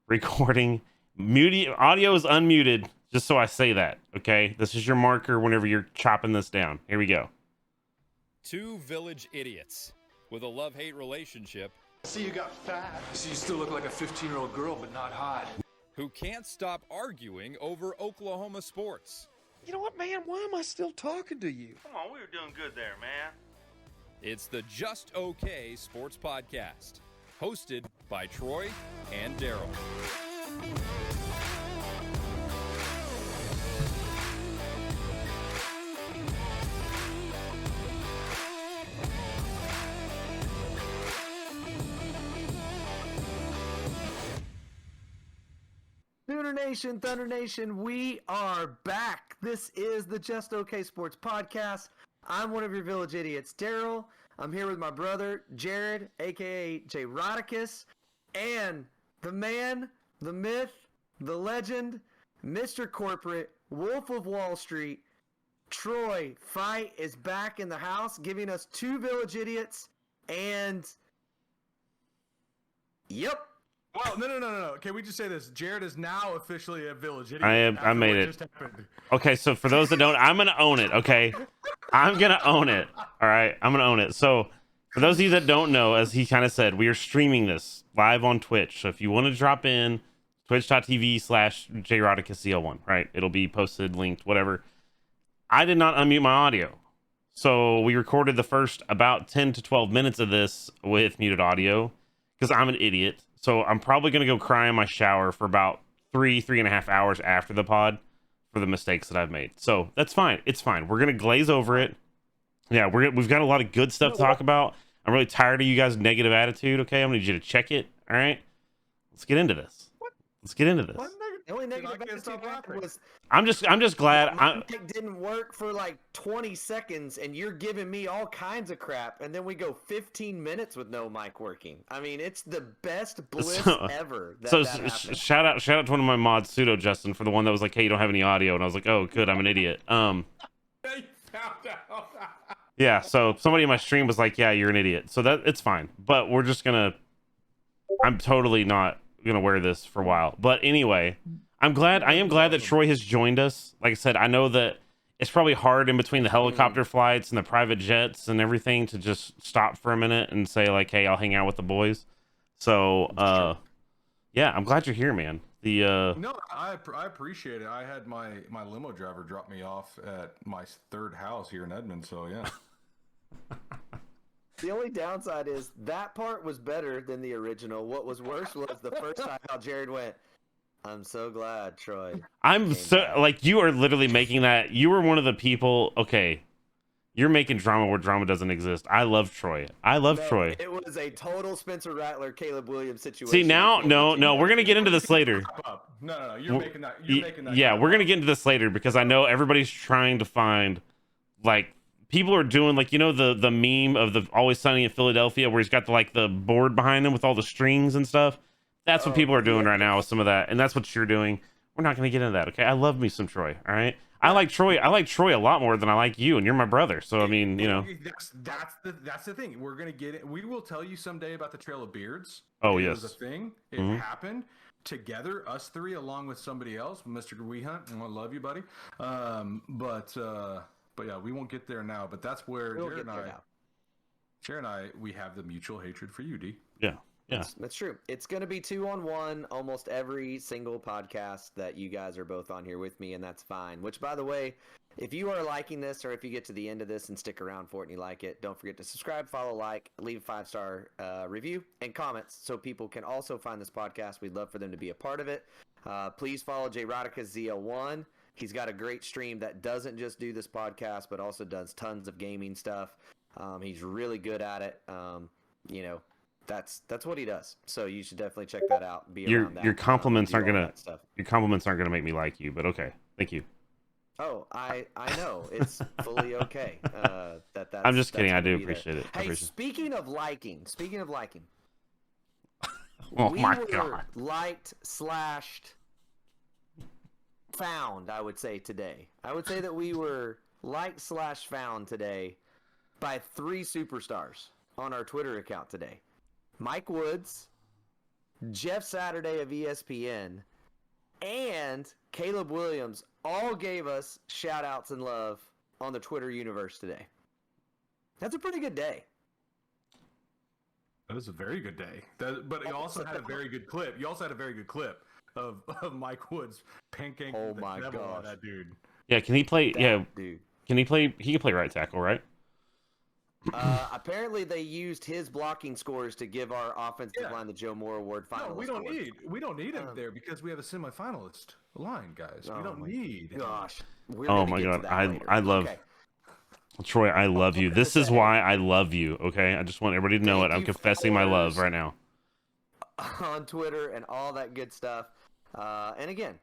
recording. Audio is unmuted, just so I say that, okay? This is your marker whenever you're chopping this down. Here we go. Two village idiots with a love-hate relationship. See, you got fat. See, you still look like a 15-year-old girl, but not hot. Who can't stop arguing over Oklahoma sports. You know what, man? Why am I still talking to you? Come on, we were doing good there, man. It's the Just Okay Sports Podcast, hosted by Troy and Daryl. Thunder Nation, we are back. This is the Just Okay Sports Podcast. I'm one of your village idiots, Daryl. I'm here with my brother, Jared, a.k.a. J. Rodicus, and the man, the myth, the legend, Mr. Corporate, Wolf of Wall Street, Troy. Fight is back in the house, giving us two village idiots, and... Yep. Well, no. Can we just say this? Jared is now officially a village idiot. I made it. Okay, so for those that don't, I'm going to own it, okay? I'm going to own it, all right? I'm going to own it. So for those of you that don't know, as he kind of said, we are streaming this live on Twitch. So if you want to drop in, twitch.tv/JRodicusCL1, right? It'll be posted, linked, whatever. I did not unmute my audio. So we recorded the first about 10 to 12 minutes of this with muted audio because I'm an idiot. So I'm probably going to go cry in my shower for about 3.5 hours after the pod for the mistakes that I've made. So that's fine. It's fine. We're going to glaze over it. Yeah, we've got a lot of good stuff to talk about. I'm really tired of you guys' negative attitude, okay? I'm going to need you to check it, all right? Let's get into this. Let's get into this. The only negative attitude was I'm just glad my mic didn't work for like 20 seconds, and you're giving me all kinds of crap, and then we go 15 minutes with no mic working. I mean, it's the best bliss ever. Shout out to one of my mods, Pseudo Justin, for the one that was like, "Hey, you don't have any audio," and I was like, "Oh, good, I'm an idiot." Yeah. So somebody in my stream was like, "Yeah, you're an idiot." So that it's fine, but we're just gonna. I'm totally not gonna wear this for a while, but anyway. I am glad that Troy has joined us. Like I said, I know that it's probably hard in between the helicopter flights and the private jets and everything to just stop for a minute and say like, "Hey, I'll hang out with the boys." So, yeah, I'm glad you're here, man. No, I appreciate it. I had my limo driver drop me off at my third house here in Edmond, so yeah. The only downside is that part was better than the original. What was worse was the first time how Jared went, "I'm so glad, Troy." I'm so back. Like you are literally making that. You were one of the people. Okay, you're making drama where drama doesn't exist. I love Troy. Troy. It was a total Spencer Rattler, Caleb Williams situation. See now, no, we're gonna get into this later. No, you're making that. Yeah, we're gonna get into this later because I know everybody's trying to find, like, people are doing like the meme of the Always Sunny in Philadelphia where he's got the board behind him with all the strings and stuff. That's what people are doing right now with some of that, and that's what you're doing. We're not going to get into that, okay? I love me some Troy, all right? I like Troy a lot more than I like you, and you're my brother. So I mean, that's the thing. We're going to get it. We will tell you someday about the Trail of Beards. Oh, it yes. was a thing. It happened together, us three, along with somebody else, Mr. Weehunt. I love you, buddy. But yeah, we won't get there now. But that's where Jared and I, we have the mutual hatred for you, D. Yeah. Yeah, that's true. It's going to be 2-on-1 almost every single podcast that you guys are both on here with me, and that's fine. Which, by the way, if you are liking this or if you get to the end of this and stick around for it and you like it, don't forget to subscribe, follow, like, leave a 5-star review and comments so people can also find this podcast. We'd love for them to be a part of it. Please follow J. Rodicus ZL1. He's got a great stream that doesn't just do this podcast, but also does tons of gaming stuff. He's really good at it. That's what he does. So you should definitely check that out. Your compliments aren't gonna make me like you, but okay. Thank you. Oh, I know it's fully okay. I'm just kidding. I do appreciate it. Hey, speaking of liking. Oh my God. Liked / found. I would say today. I would say that we were liked / found today by 3 superstars on our Twitter account today. Mike Woods, Jeff Saturday of ESPN, and Caleb Williams all gave us shout outs and love on the Twitter universe today. That's a pretty good day. That was a very good day. But you also had a very good clip. You also had a very good clip of Mike Woods pancaking the devil on that dude. Yeah, can he play? Dude. Can he play? He can play right tackle, right? Apparently, they used his blocking scores to give our offensive line the Joe Moore Award finalist. No, we don't need him there because we have a semifinalist line, guys. We don't need. Gosh. Oh my God, I love Troy. I love you. This is why I love you. Okay, I just want everybody to know it. I'm confessing my love right now on Twitter and all that good stuff. And again,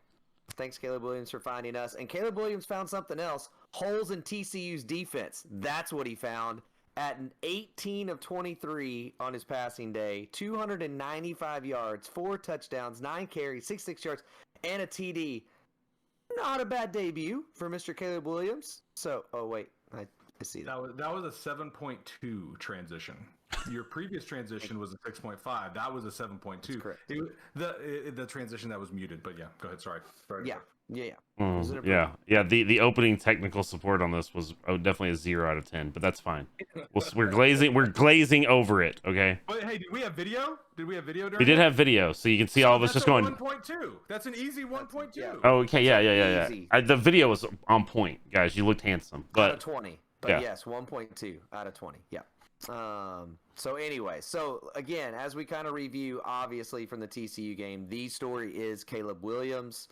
thanks Caleb Williams for finding us. And Caleb Williams found something else: holes in TCU's defense. That's what he found. At an 18 of 23 on his passing day, 295 yards, 4 touchdowns, 9 carries, 66 yards, and a TD. Not a bad debut for Mr. Caleb Williams. So, I see that. That was a 7.2 transition. Your previous transition was a 6.5. That was a 7.2. Correct. The transition that was muted, but yeah, go ahead. Sorry. Yeah. Yeah. The opening technical support on this was definitely a 0 out of 10, but that's fine. We're glazing over it. Okay. But hey, did we have video? We did have video, so you can see all of us just going. 1.2. That's an easy 1.2. Oh, okay. Yeah. The video was on point, guys. You looked handsome, but out of 20. But yes, 1.2 out of 20. Yeah. So anyway, again, as we kind of review, obviously from the TCU game, the story is Caleb Williams,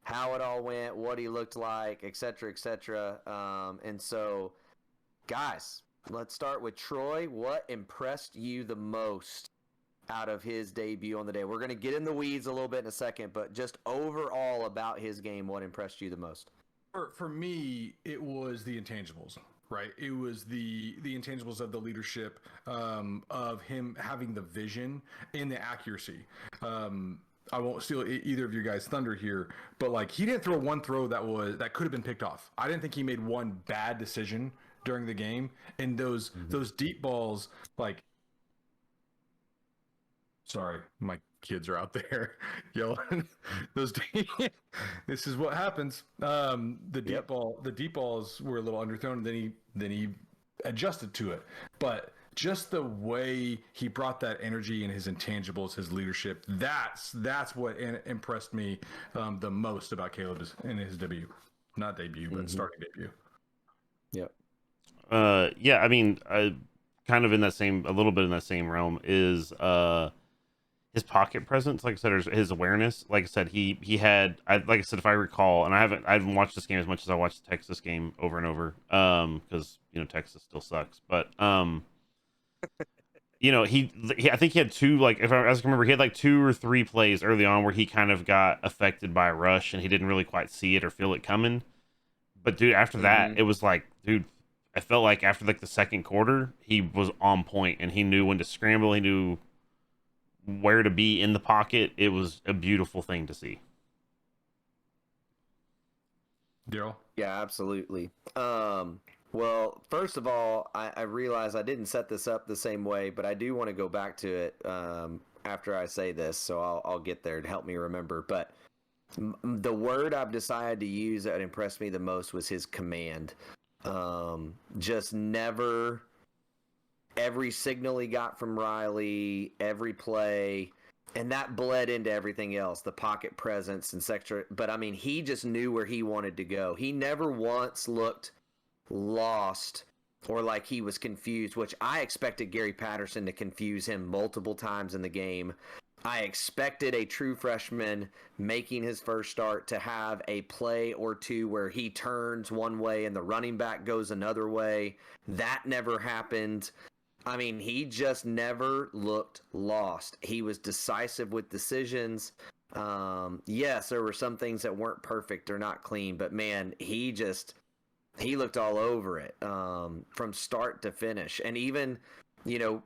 how it all went, what he looked like, et cetera, et cetera. And so, guys, let's start with Troy. What impressed you the most out of his debut on the day? We're going to get in the weeds a little bit in a second, but just overall about his game, what impressed you the most? For me, it was the intangibles. Right, it was the intangibles of the leadership, of him having the vision and the accuracy. I won't steal either of your guys' thunder here, but like he didn't throw one throw that could have been picked off. I didn't think he made one bad decision during the game, and those deep balls, like. Sorry, my kids are out there yelling. This is what happens. The deep balls were a little underthrown. Then he adjusted to it. But just the way he brought that energy and his intangibles, his leadership, that's what impressed me the most about Caleb in his debut. Not debut, but starting debut. Yep. Yeah. I mean, kind of a little bit in that same realm is his pocket presence, like I said, his awareness. Like I said, he had, like I said, if I recall, and I haven't watched this game as much as I watched the Texas game over and over, because Texas still sucks. But I think he had two, like as I remember, he had like 2 or 3 plays early on where he kind of got affected by a rush and he didn't really quite see it or feel it coming. But dude, after that, it was like, dude, I felt like after like the second quarter, he was on point and he knew when to scramble. He knew where to be in the pocket. It was a beautiful thing to see. Daryl? Yeah, absolutely. Well, first of all, I realize I didn't set this up the same way, but I do want to go back to it after I say this, so I'll get there to help me remember. But the word I've decided to use that impressed me the most was his command. Just never... Every signal he got from Riley, every play, and that bled into everything else, the pocket presence and sector. But, I mean, he just knew where he wanted to go. He never once looked lost or like he was confused, which I expected Gary Patterson to confuse him multiple times in the game. I expected a true freshman making his first start to have a play or two where he turns one way and the running back goes another way. That never happened. I mean, he just never looked lost. He was decisive with decisions. Yes, there were some things that weren't perfect or not clean, but man, he looked all over it from start to finish. And even,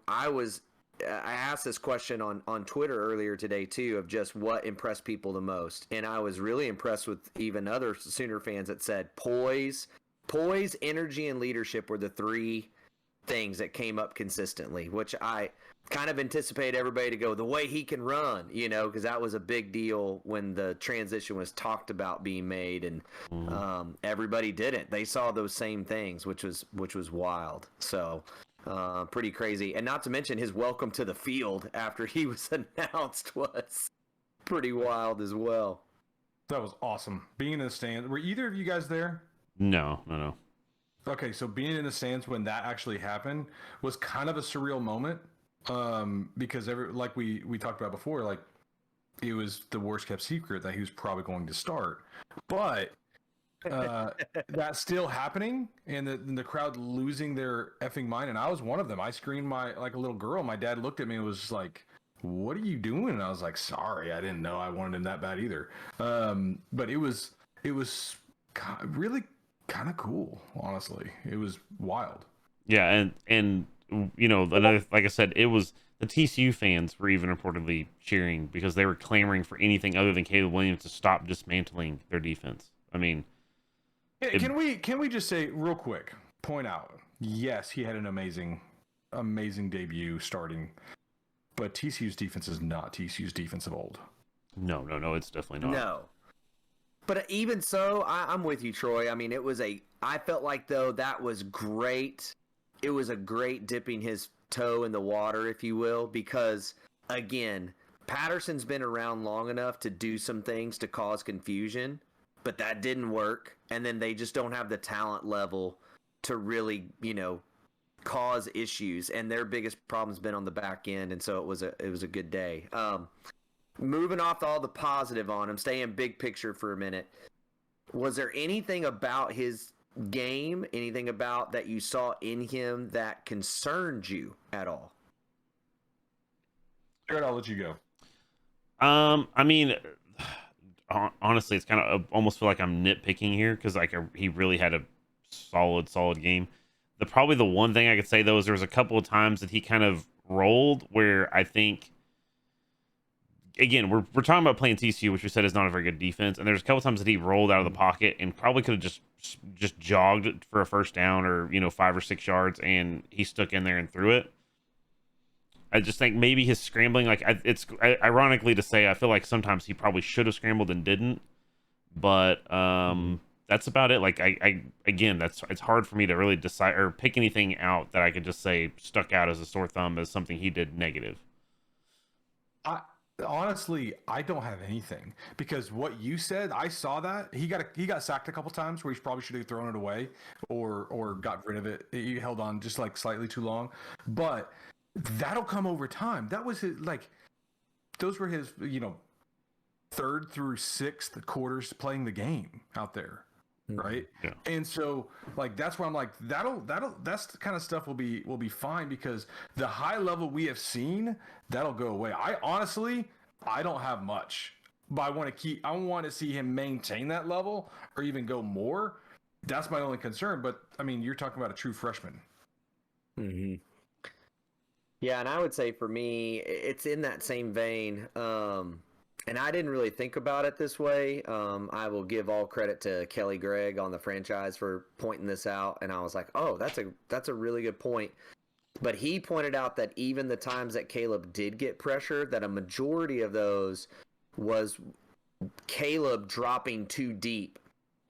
I asked this question on Twitter earlier today too, of just what impressed people the most. And I was really impressed with even other Sooner fans that said poise, energy, and leadership were the 3 things that came up consistently, which I kind of anticipate everybody to go the way he can run, because that was a big deal when the transition was talked about being made, and everybody didn't. They saw those same things, which was wild. So pretty crazy. And not to mention his welcome to the field after he was announced was pretty wild as well. That was awesome. Being in the stands. Were either of you guys there? No. Okay, so being in the stands when that actually happened was kind of a surreal moment, because like we talked about before, like it was the worst kept secret that he was probably going to start, but that's still happening, and the crowd losing their effing mind, and I was one of them. I screamed like a little girl. My dad looked at me and was just like, "What are you doing?" And I was like, "Sorry, I didn't know I wanted him that bad either." But it was really kind of cool, honestly. It was wild. Yeah, and another, like I said, it was the TCU fans were even reportedly cheering because they were clamoring for anything other than Caleb Williams to stop dismantling their defense. I mean, can we just say real quick, point out, yes, he had an amazing debut starting, but TCU's defense is not TCU's defense of old. No, it's definitely not. No. But even so, I'm with you, Troy. I mean, I felt like, though, that was great. It was a great dipping his toe in the water, if you will, because, again, Patterson's been around long enough to do some things to cause confusion, but that didn't work. And then they just don't have the talent level to really, cause issues. And their biggest problem's been on the back end, and so it was a good day. Moving off all the positive on him, staying big picture for a minute, was there anything about his game, anything about that you saw in him that concerned you at all? Jared, I'll let you go. I mean, honestly, it's kind of almost feel like I'm nitpicking here because he really had a solid game. Probably the one thing I could say though is there was a couple of times that he kind of rolled where I think, again, we're talking about playing TCU, which we said is not a very good defense, and there's a couple times that he rolled out of the pocket and probably could have just jogged for a first down or 5 or 6 yards, and he stuck in there and threw it. I just think maybe his scrambling, it's ironically to say, I feel like sometimes he probably should have scrambled and didn't, but that's about it. It's hard for me to really decide or pick anything out that I could just say stuck out as a sore thumb as something he did negative. Honestly, I don't have anything, because what you said, I saw that he got sacked a couple times where he probably should have thrown it away or got rid of it. He held on just like slightly too long, but that'll come over time. That was his, those were his, 3rd through 6th quarters playing the game out there. Right. Yeah. And so that's where I'm like, that's the kind of stuff will be fine, because the high level we have seen, that'll go away. I don't have much, but I want to see him maintain that level or even go more. That's my only concern. But I mean, you're talking about a true freshman. Mm-hmm. Yeah. And I would say for me, it's in that same vein. And I didn't really think about it this way. I will give all credit to Kelly Gregg on the franchise for pointing this out. And I was like, oh, that's a really good point. But he pointed out that even the times that Caleb did get pressure, that a majority of those was Caleb dropping too deep.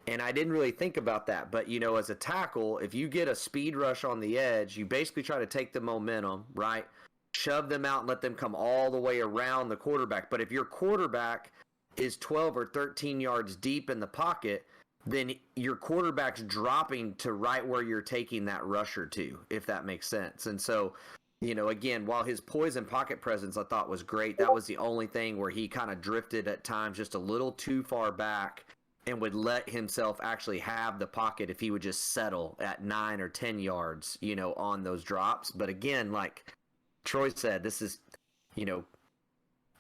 And I didn't really think about that. But, as a tackle, if you get a speed rush on the edge, you basically try to take the momentum, right? Shove them out and let them come all the way around the quarterback. But if your quarterback is 12 or 13 yards deep in the pocket, then your quarterback's dropping to right where you're taking that rusher to, if that makes sense. And so, again, while his poise and pocket presence I thought was great, that was the only thing where he kind of drifted at times just a little too far back and would let himself actually have the pocket if he would just settle at 9 or 10 yards, on those drops. But again, like Troy said, this is,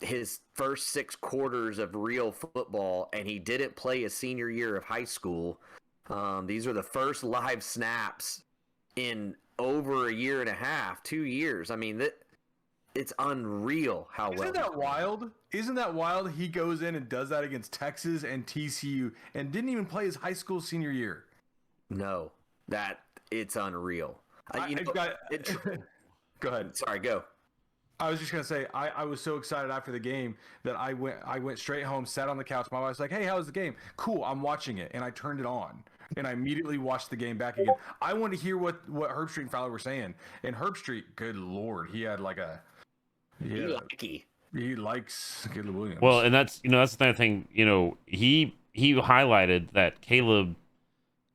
his first 6 quarters of real football, and he didn't play his senior year of high school. These are the first live snaps in over a year and a half, 2 years. I mean, it's unreal how well. Isn't that wild? Isn't that wild? He goes in and does that against Texas and TCU and didn't even play his high school senior year. No, it's unreal. Go ahead. Sorry, go. I was just gonna say I was so excited after the game that I went straight home, sat on the couch. My wife's like, "Hey, how was the game?" "Cool, I'm watching it," and I turned it on, and I immediately watched the game back again. I wanted to hear what Herbstreit and Fowler were saying, and Herbstreit, good lord, he had like a he likes Caleb Williams. Well, and that's that's the thing. He highlighted that Caleb,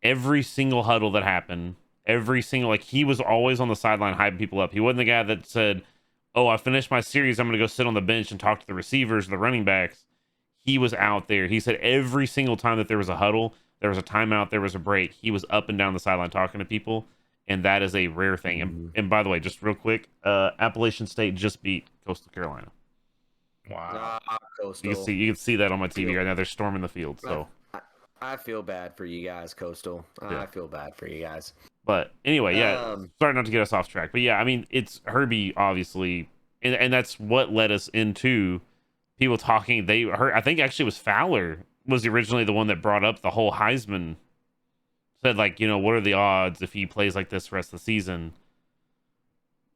every single huddle that happened, every single he was always on the sideline hyping people up. He wasn't the guy that said, "Oh, I finished my series. I'm going to go sit on the bench and talk to the receivers, the running backs." He was out there. He said every single time that there was a huddle, there was a timeout, there was a break, he was up and down the sideline talking to people, and that is a rare thing. And by the way, just real quick, Appalachian State just beat Coastal Carolina. Wow. Coastal. You can see that on my TV right now. They're storming the field. So I feel bad for you guys, Coastal. Yeah. I feel bad for you guys. But anyway, yeah. Sorry not to get us off track, but yeah, I mean, it's Herbie obviously, and that's what led us into people talking. I think actually it was Fowler was originally the one that brought up the whole Heisman. Said what are the odds if he plays like this the rest of the season?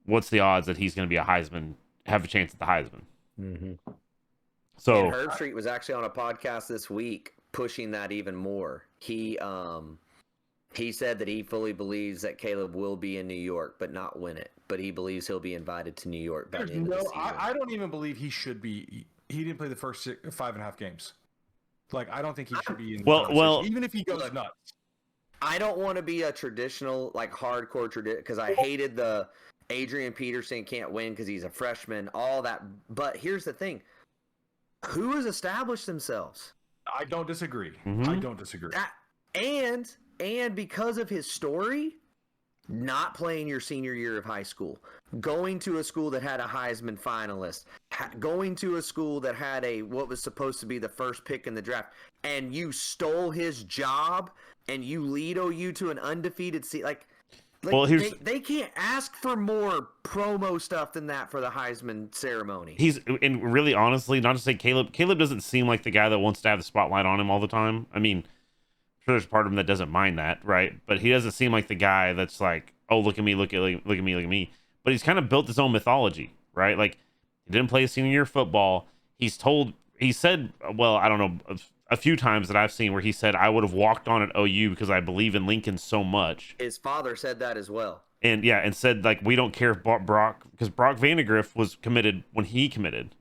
What's the odds that he's going to be have a chance at the Heisman? Mm-hmm. So and Herbstreit was actually on a podcast this week pushing that even more. He said that he fully believes that Caleb will be in New York, but not win it. But he believes he'll be invited to New York by the end of the season. I don't even believe he should be. He didn't play the first 5.5 games. I don't think he should be in. Well, even if he goes nuts. I don't want to be a traditional, hardcore tradition, because I hated the Adrian Peterson can't win because he's a freshman, all that. But here's the thing. Who has established themselves? I don't disagree. Mm-hmm. I don't disagree. And because of his story, not playing your senior year of high school, going to a school that had a Heisman finalist, going to a school that had what was supposed to be the first pick in the draft, and you stole his job and you lead OU to an undefeated seat. They can't ask for more promo stuff than that for the Heisman ceremony. And really honestly, not to say Caleb doesn't seem like the guy that wants to have the spotlight on him all the time. I mean, I'm sure there's part of him that doesn't mind that, right? But he doesn't seem like the guy that's like, "Oh, look at me, look at me, look at me." But he's kind of built his own mythology, right? He didn't play senior year football. He said, well, I don't know, a few times that I've seen where he said, "I would have walked on at OU because I believe in Lincoln so much." His father said that as well. And yeah, and said we don't care if Brock, because Brock Vandegrift was committed when he committed,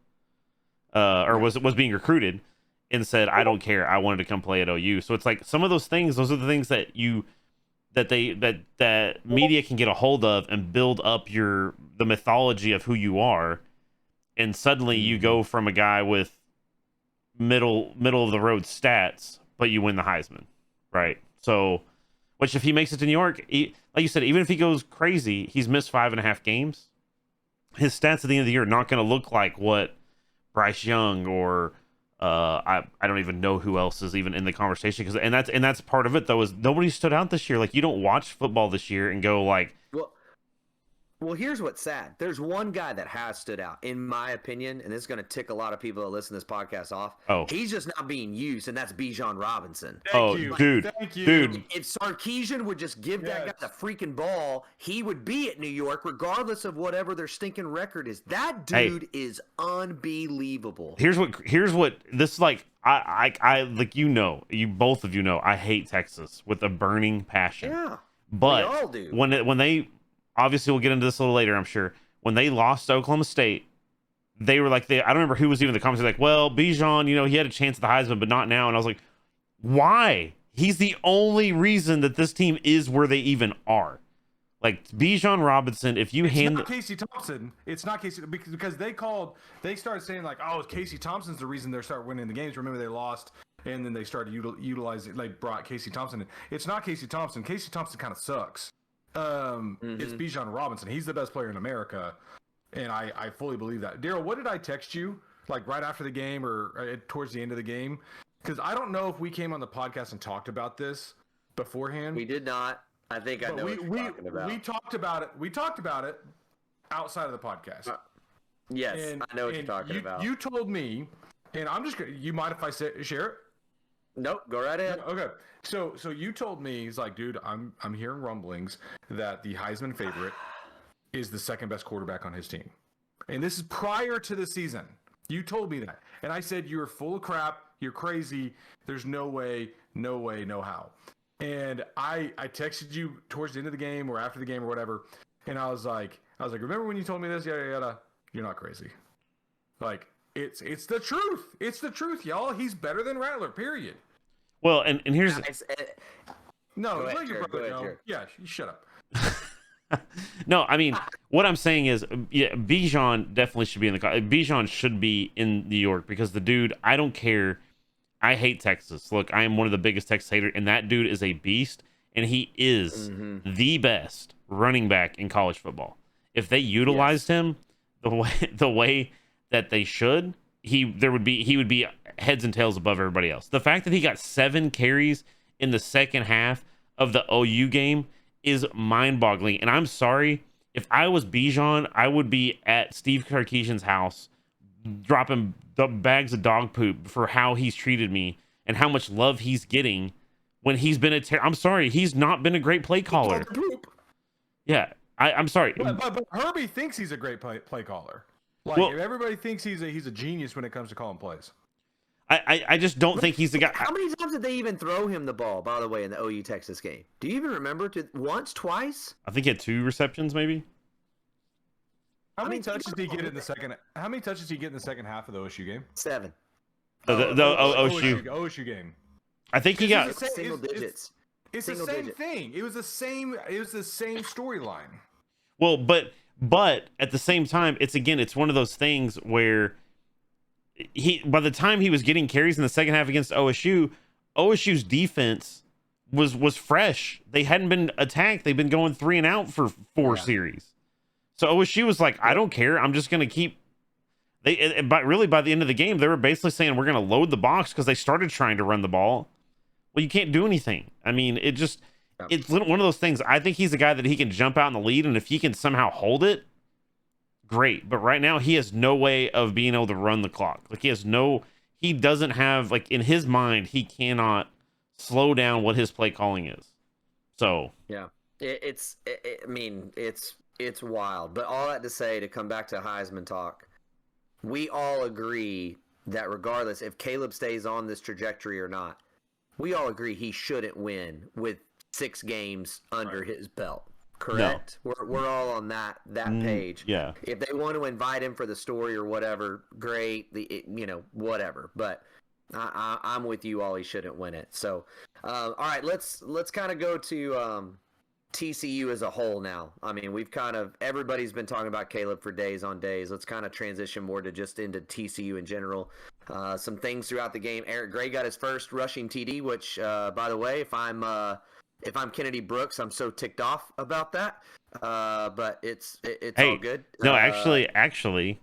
or was being recruited, and said, "I don't care. I wanted to come play at OU." So it's some of those things. Those are the things that that media can get a hold of and build up the mythology of who you are, and suddenly you go from a guy with middle of the road stats, but you win the Heisman, right? So, which if he makes it to New York, like you said, even if he goes crazy, he's missed 5.5 games. His stats at the end of the year are not going to look like what Bryce Young or I don't even know who else is even in the conversation, and that's part of it though, is nobody stood out this year. You don't watch football this year and go Well, here's what's sad. There's one guy that has stood out, in my opinion, and this is going to tick a lot of people that listen to this podcast off. Oh. He's just not being used, and that's Bijan Robinson. Thank you. Dude. If Sarkisian would just give that guy the freaking ball, he would be at New York, regardless of whatever their stinking record is. That dude is unbelievable. Here's what this is like. You both of you know, I hate Texas with a burning passion. Yeah, but we all do. When they obviously, we'll get into this a little later, I'm sure. When they lost to Oklahoma State, they were I don't remember who was even the comments, well, Bijan, he had a chance at the Heisman, but not now. And I was like, why? He's the only reason that this team is where they even are. Bijan Robinson, if you it's not Casey Thompson. It's not Casey, because they started saying Casey Thompson's the reason they start winning the games. Remember, they lost, and then they started utilizing, brought Casey Thompson in. It's not Casey Thompson. Casey Thompson kind of sucks. It's Bijan Robinson. He's the best player in America, and I fully believe that. Daryl, what did I text you right after the game or towards the end of the game? Because I don't know if we came on the podcast and talked about this beforehand. We did not. I think I know what you're talking about. We talked about it. We talked about it outside of the podcast. Yes, I know what you're talking about. You told me, and I'm just gonna. You mind if I share it? Nope, go right ahead. Okay. So you told me, he's like, dude, I'm hearing rumblings that the Heisman favorite is the second best quarterback on his team. and this is prior to the season. You told me that, and I said you're full of crap. You're crazy. There's no way, no how. And I texted you towards the end of the game or after the game or whatever, and I was like, remember when you told me this? Yada yada. You're not crazy. Like it's the truth. It's the truth, y'all. He's better than Rattler. Period. Well, and here's no, ahead, let your Jared, brother go ahead, know. Jared. Yeah, you shut up. no, I mean, what I'm saying is, yeah, Bijan definitely should be in the. Bijan should be in New York because the dude. I don't care. I hate Texas. Look, I am one of the biggest Texas haters, and that dude is a beast, and he is the best running back in college football. If they utilized him the way that they should, he would be heads and tails above everybody else. The fact that he got 7 carries in the second half of the OU game is mind-boggling. And I'm sorry, if I was Bijan, I would be at Steve Sarkisian's house dropping the bags of dog poop for how he's treated me and how much love he's getting when he's been I'm sorry, he's not been a great play caller. Yeah, I'm sorry. But Herbie thinks he's a great play caller. Like, well, everybody thinks he's a genius when it comes to calling plays. I just don't think he's the guy. How many times did they even throw him the ball, by the way, in the OU Texas game? Do you even remember? Once, twice? I think he had 2 receptions, maybe. How many touches did he get in the second? How many touches did he get in the second half of the OSU game? 7. The OSU game. I think he got single digits. It's the same thing. It was the same storyline. Well, but at the same time, it's one of those things where by the time he was getting carries in the second half against OSU's defense was fresh. They hadn't been attacked. They've been going 3 and out for 4 series. So OSU was like, I don't care. I'm just going to keep. But really, by the end of the game, they were basically saying we're going to load the box because they started trying to run the ball. Well, you can't do anything. I mean, it's one of those things. I think he's a guy that he can jump out in the lead, and if he can somehow hold it, great. But right now, he has no way of being able to run the clock. Like he doesn't have, like, in his mind, he cannot slow down what his play calling is. So yeah, it's wild. But all that to say, to come back to Heisman talk, we all agree that regardless if Caleb stays on this trajectory or not, we all agree he shouldn't win with 6 games under his belt. Correct? No. We're all on that page. Yeah. If they want to invite him for the story or whatever, great. Whatever. But I'm with you all. He shouldn't win it. So, all right, let's kind of go to TCU as a whole now. I mean, everybody's been talking about Caleb for days on days. Let's kind of transition more to just into TCU in general. Some things throughout the game. Eric Gray got his first rushing TD, which, by the way, if I'm Kennedy Brooks, I'm so ticked off about that. But it's all good. No, actually,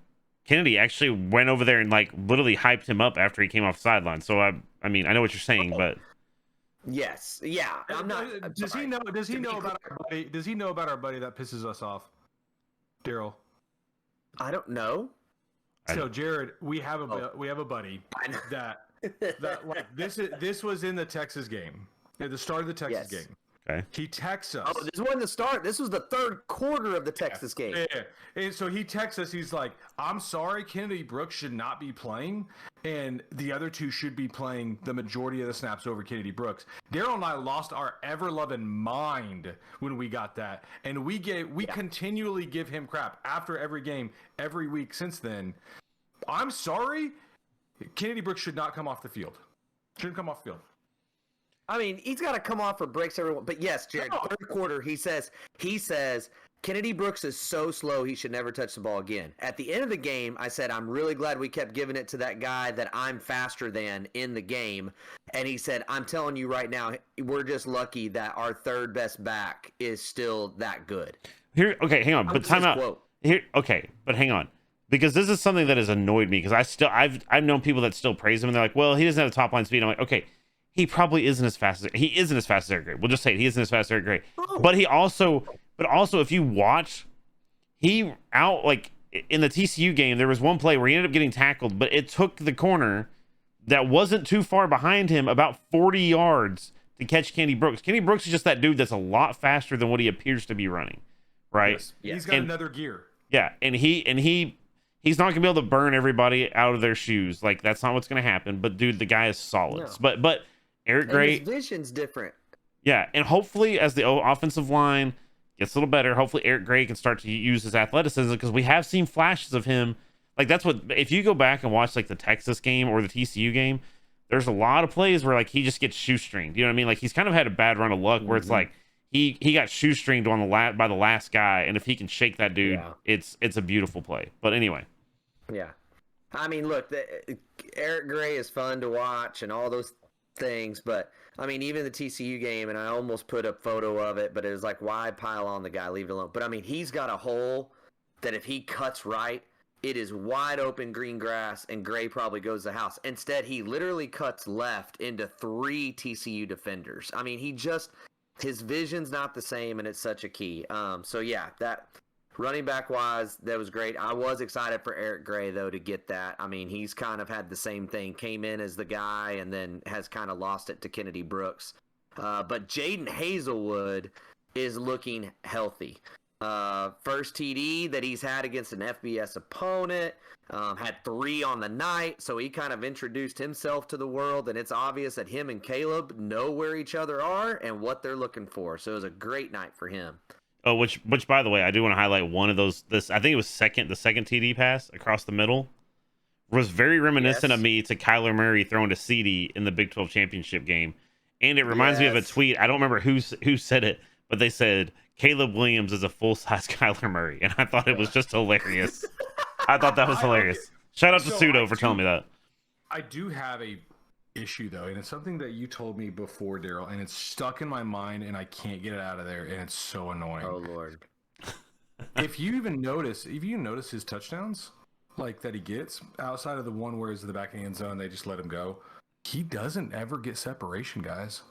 Kennedy actually went over there and like literally hyped him up after he came off the sideline. So I mean, I know what you're saying, but yes, yeah, I'm not. Does he know about our buddy? Does he know about our buddy that pisses us off, Daryl? I don't know. So Jared, we have a buddy that like this was in the Texas game. At the start of the Texas game. Okay. He texts us. Oh, this wasn't the start. This was the third quarter of the Texas game. Yeah. And so he texts us. He's like, I'm sorry, Kennedy Brooks should not be playing, and the other 2 should be playing the majority of the snaps over Kennedy Brooks. Daryl and I lost our ever-loving mind when we got that, and we continually give him crap after every game, every week since then. I'm sorry, Kennedy Brooks should not come off the field. Shouldn't come off the field. I mean, he's got to come off for breaks everyone. But yes, Jared, third quarter, he says Kennedy Brooks is so slow he should never touch the ball again. At the end of the game, I said, I'm really glad we kept giving it to that guy that I'm faster than in the game. And he said, I'm telling you right now, we're just lucky that our third best back is still that good. Here, okay, hang on. But time out. Here, okay, but hang on. Because this is something that has annoyed me because I've known people that still praise him and they're like, well, he doesn't have the top line speed. I'm like, okay. He probably isn't as fast as Eric Gray. We'll just say it. He isn't as fast as Eric Gray. Oh. But also, if you watch, he out like in the TCU game, there was one play where he ended up getting tackled, but it took the corner that wasn't too far behind him, about 40 yards, to catch Kennedy Brooks. Kennedy Brooks is just that dude that's a lot faster than what he appears to be running, right? Yes. He's got another gear. Yeah, and he he's not gonna be able to burn everybody out of their shoes. Like, that's not what's gonna happen. But dude, the guy is solid. No. But Eric Gray, his vision's different. yeah, and hopefully as the offensive line gets a little better, hopefully Eric Gray can start to use his athleticism, because we have seen flashes of him. Like, that's what, if you go back and watch like the Texas game or the TCU game, there's a lot of plays where like he just gets shoestringed. You know what I mean? Like, he's kind of had a bad run of luck where it's like he got shoestringed on by the last guy, and if he can shake that dude, it's a beautiful play. But anyway. Yeah. I mean, look, Eric Gray is fun to watch and all those things, but I mean, even the TCU game, and I almost put a photo of it, but it was like, why pile on the guy? Leave it alone. But I mean, he's got a hole that if he cuts right, it is wide open green grass, and Gray probably goes to the house. Instead, he literally cuts left into 3 TCU defenders. I mean, his vision's not the same, and it's such a key. So yeah, that running back wise, that was great. I was excited for Eric Gray though to get that. I mean, he's kind of had the same thing. Came in as the guy and then has kind of lost it to Kennedy Brooks. But Jaden Hazelwood is looking healthy. First TD that he's had against an FBS opponent. Had 3 on the night, so he kind of introduced himself to the world, and it's obvious that him and Caleb know where each other are and what they're looking for. So it was a great night for him. Oh, which by the way, I do want to highlight one of those. I think it was the second TD pass across the middle was very reminiscent of me to Kyler Murray throwing to CD in the Big 12 championship game, and it reminds me of a tweet. I don't remember who said it, but they said Caleb Williams is a full-size Kyler Murray, and I thought it was just hilarious. I thought that was hilarious. Shout out to Pseudo for telling me that. I do have a issue though, and it's something that you told me before, Daryl, and it's stuck in my mind and I can't get it out of there, and it's so annoying. Oh Lord. If you notice his touchdowns, like that he gets, outside of the one where he's in the back of the end zone, they just let him go. He doesn't ever get separation, guys.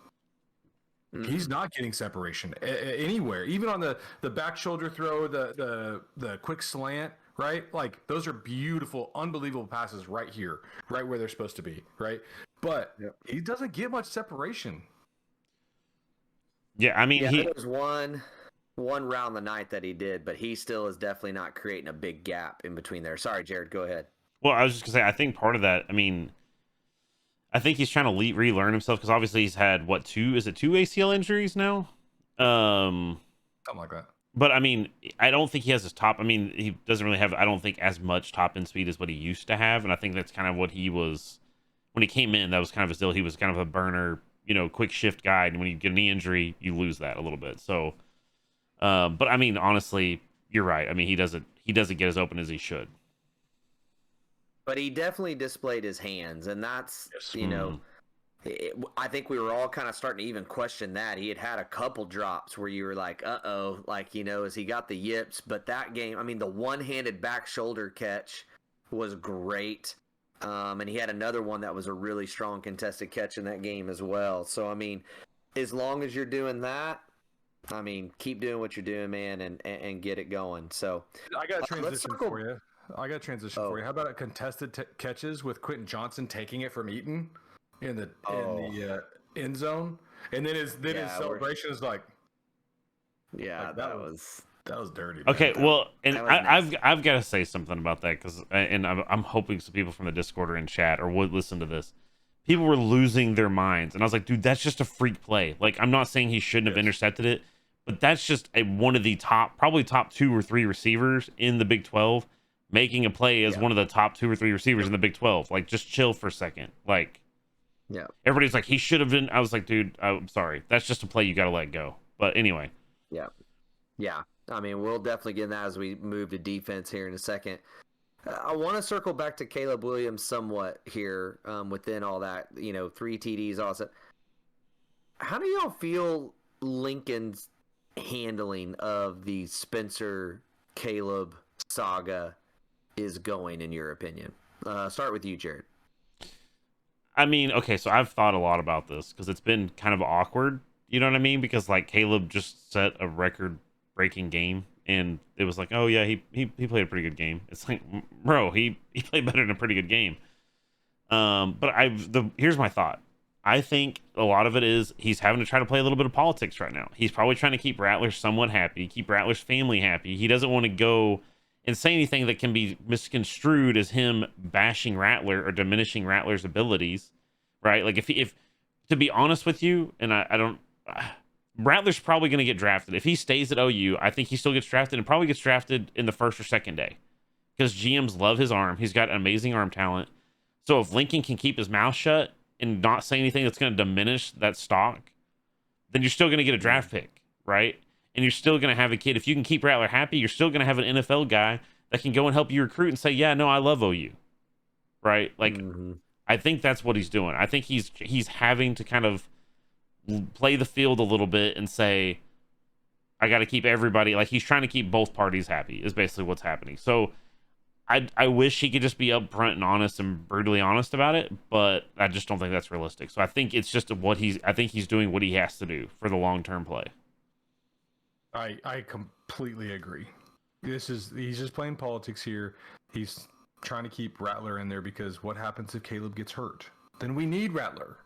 He's not getting separation anywhere, even on the back shoulder throw, the quick slant, right? Like, those are beautiful, unbelievable passes right here, right where they're supposed to be, right? But he doesn't get much separation. Yeah, I mean, there was one round the night that he did, but he still is definitely not creating a big gap in between there. Sorry, Jared, go ahead. Well, I was just gonna say, I think part of that, I mean, I think he's trying to relearn himself, because obviously he's had two ACL injuries now? Something like that. But I mean, I don't think he has his top. I mean, he doesn't really have, I don't think, as much top end speed as what he used to have. And I think that's kind of what he was when he came in. That was kind of his deal. He was kind of a burner, quick shift guy. And when you get a knee injury, you lose that a little bit. So, but I mean, honestly, you're right. I mean, he doesn't get as open as he should. But he definitely displayed his hands, and that's, I think we were all kind of starting to even question that. He had a couple drops where you were like, uh-oh, like, as he got the yips. But that game, I mean, the one-handed back shoulder catch was great. And he had another one that was a really strong contested catch in that game as well. So, I mean, as long as you're doing that, I mean, keep doing what you're doing, man, and get it going. So I got a transition for you. How about a contested catches with Quentin Johnson taking it from Eaton in the end zone, and then his celebration is like, that was dirty. Okay, man. Well, and I've got to say something about that, because I'm hoping some people from the Discord or in chat or would listen to this. People were losing their minds, and I was like, dude, that's just a freak play. Like, I'm not saying he shouldn't have intercepted it, but that's just one of the probably top 2 or 3 receivers in the Big 12. Making a play as one of the top 2 or 3 receivers in the Big 12. Like, just chill for a second. Like, everybody's like, he should have been. I was like, dude, I'm sorry. That's just a play you got to let go. But anyway. Yeah. I mean, we'll definitely get in that as we move to defense here in a second. I want to circle back to Caleb Williams somewhat here within all that, 3 TDs also. How do y'all feel Lincoln's handling of the Spencer Caleb saga is going, in your opinion? Start with you, Jared. I mean, okay, so I've thought a lot about this, because it's been kind of awkward, you know what I mean? Because, like, Caleb just set a record-breaking game, and it was like, oh yeah, he played a pretty good game. It's like, bro, he played better than a pretty good game. But here's my thought. I think a lot of it is he's having to try to play a little bit of politics right now. He's probably trying to keep Rattlers somewhat happy, keep Rattlers' family happy. He doesn't want to go and say anything that can be misconstrued as him bashing Rattler or diminishing Rattler's abilities, right? Like if to be honest with you, and I don't, Rattler's probably going to get drafted. If he stays at OU, I think he still gets drafted and probably gets drafted in the first or second day because GMs love his arm. He's got amazing arm talent. So if Lincoln can keep his mouth shut and not say anything that's going to diminish that stock, then you're still going to get a draft pick, right? And you're still going to have a kid. If you can keep Rattler happy, you're still going to have an NFL guy that can go and help you recruit and say, yeah, no, I love OU, right? Like, I think that's what he's doing. I think he's having to kind of play the field a little bit and say, I got to keep everybody, like he's trying to keep both parties happy is basically what's happening. So I wish he could just be upfront and honest and brutally honest about it, but I just don't think that's realistic. So I think it's just I think he's doing what he has to do for the long-term play. I completely agree. He's just playing politics here. He's trying to keep Rattler in there because what happens if Caleb gets hurt? Then we need Rattler,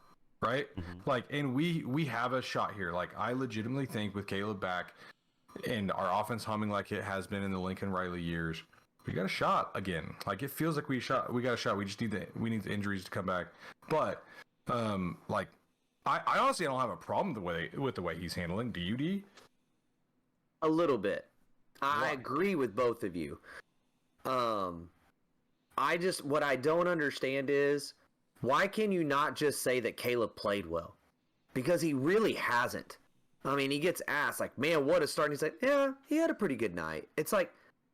right? Like, and we have a shot here. Like, I legitimately think with Caleb back and our offense humming like it has been in the Lincoln Riley years, we got a shot again. Like, it feels like we got a shot. We just need the injuries to come back. But like, I honestly don't have a problem with the way he's handling. Do you, D? A little bit. I agree with both of you. What I don't understand is why can you not just say that Caleb played well? Because he really hasn't. I mean, he gets asked like, man, what a start. And he's like, yeah, he had a pretty good night. It's like,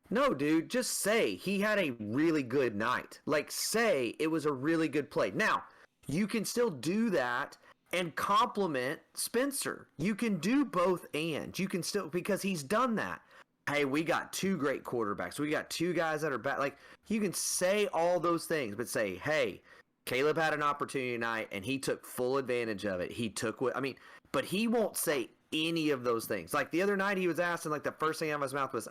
no, dude, just say he had a really good night. Like, say it was a really good play. Now, you can still do that and compliment Spencer. You can do both and. You can still, because he's done that. Hey, we got two great quarterbacks. We got two guys that are back. Like, you can say all those things, but say, hey, Caleb had an opportunity tonight, and he took full advantage of it. He took what, I mean, but he won't say any of those things. Like, the other night he was asked, and, like, the first thing out of his mouth was,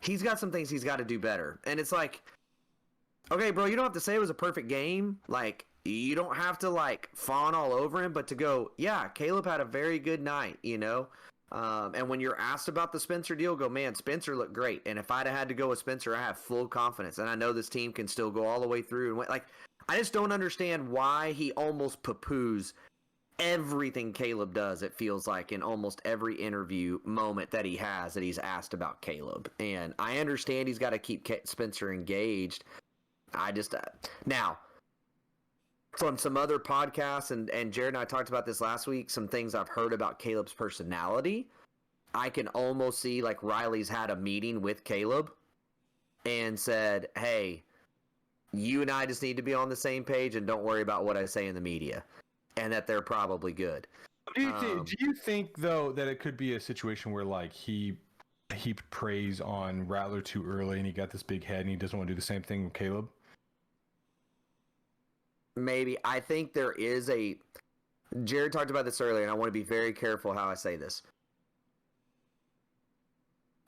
he's got some things he's got to do better. And it's like, okay, bro, you don't have to say it was a perfect game. Like, you don't have to, like, fawn all over him, but to go, yeah, Caleb had a very good night, you know? And when you're asked about the Spencer deal, go, man, Spencer looked great. And if I'd have had to go with Spencer, I have full confidence. And I know this team can still go all the way through. And like, I just don't understand why he almost poo-poos everything Caleb does, it feels like, in almost every interview moment that he has that he's asked about Caleb. And I understand he's got to keep Spencer engaged. I just now, from some other podcasts, and Jared and I talked about this last week, some things I've heard about Caleb's personality, I can almost see like Riley's had a meeting with Caleb and said, hey, you and I just need to be on the same page and don't worry about what I say in the media, and that they're probably good. Do you think though that it could be a situation where like he heaped praise on Rattler too early and he got this big head and he doesn't want to do the same thing with Caleb? Maybe. I think there is a... Jared talked about this earlier, and I want to be very careful how I say this.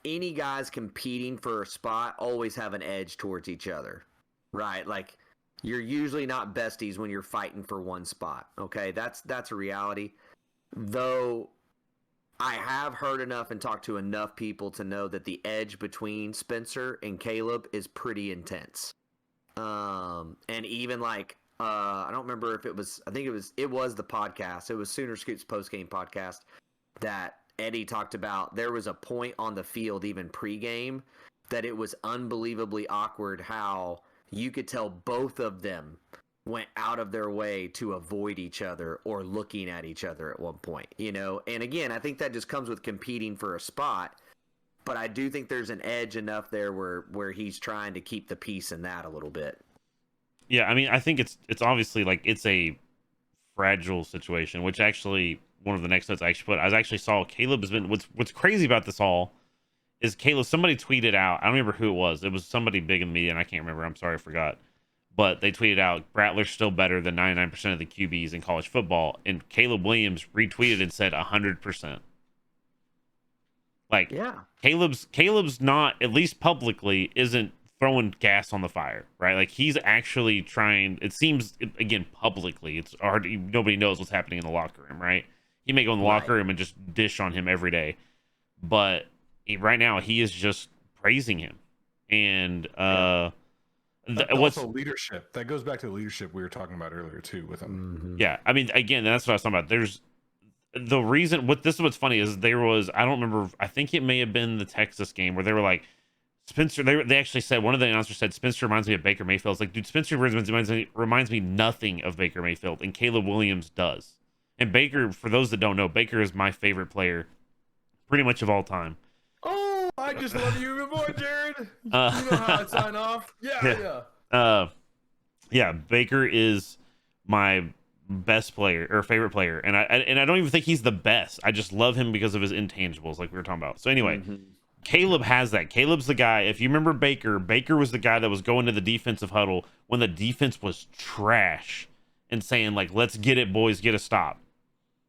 Any guys competing for a spot always have an edge towards each other, right? Like, you're usually not besties when you're fighting for one spot, okay? That's a reality. Though I have heard enough and talked to enough people to know that the edge between Spencer and Caleb is pretty intense. And even like... I don't remember if it was, I think it was the podcast. It was Sooner Scoop's post-game podcast that Eddie talked about. There was a point on the field, even pregame, that it was unbelievably awkward how you could tell both of them went out of their way to avoid each other or looking at each other at one point, you know? And again, I think that just comes with competing for a spot, but I do think there's an edge enough there where he's trying to keep the peace in that a little bit. Yeah, I mean, I think it's obviously like it's a fragile situation, which actually one of the next notes I actually put, I actually saw Caleb has been, what's crazy about this all is Caleb, somebody tweeted out, I don't remember who it was somebody big in the media and I can't remember, I'm sorry, I forgot, but they tweeted out, Rattler's still better than 99% of the QBs in college football, and Caleb Williams retweeted and said 100%. Like, yeah, Caleb's not, at least publicly, isn't throwing gas on the fire, right? Like, he's actually trying, it seems, again, publicly, it's hard, nobody knows what's happening in the locker room, right? He may go in the locker room and just dish on him every day, but right now he is just praising him And That's what's also leadership. That goes back to the leadership we were talking about earlier too with him. yeah, I mean, again, that's what I was talking about. There's the reason. This is what's funny is there was, I don't remember. I think it may have been the Texas game where they were like, Spencer. They actually said, one of the announcers said Spencer reminds me of Baker Mayfield. It's like, dude, Spencer reminds me nothing of Baker Mayfield, and Caleb Williams does. And Baker, for those that don't know, Baker is my favorite player, pretty much of all time. Oh, I just love you even more, Jared. You know how I sign off. Yeah. Yeah. Baker is my best player or favorite player, and I don't even think he's the best. I just love him because of his intangibles, like we were talking about. So anyway, Caleb has that. Caleb's the guy. If you remember Baker was the guy that was going to the defensive huddle when the defense was trash and saying like, "Let's get it, boys, get a stop."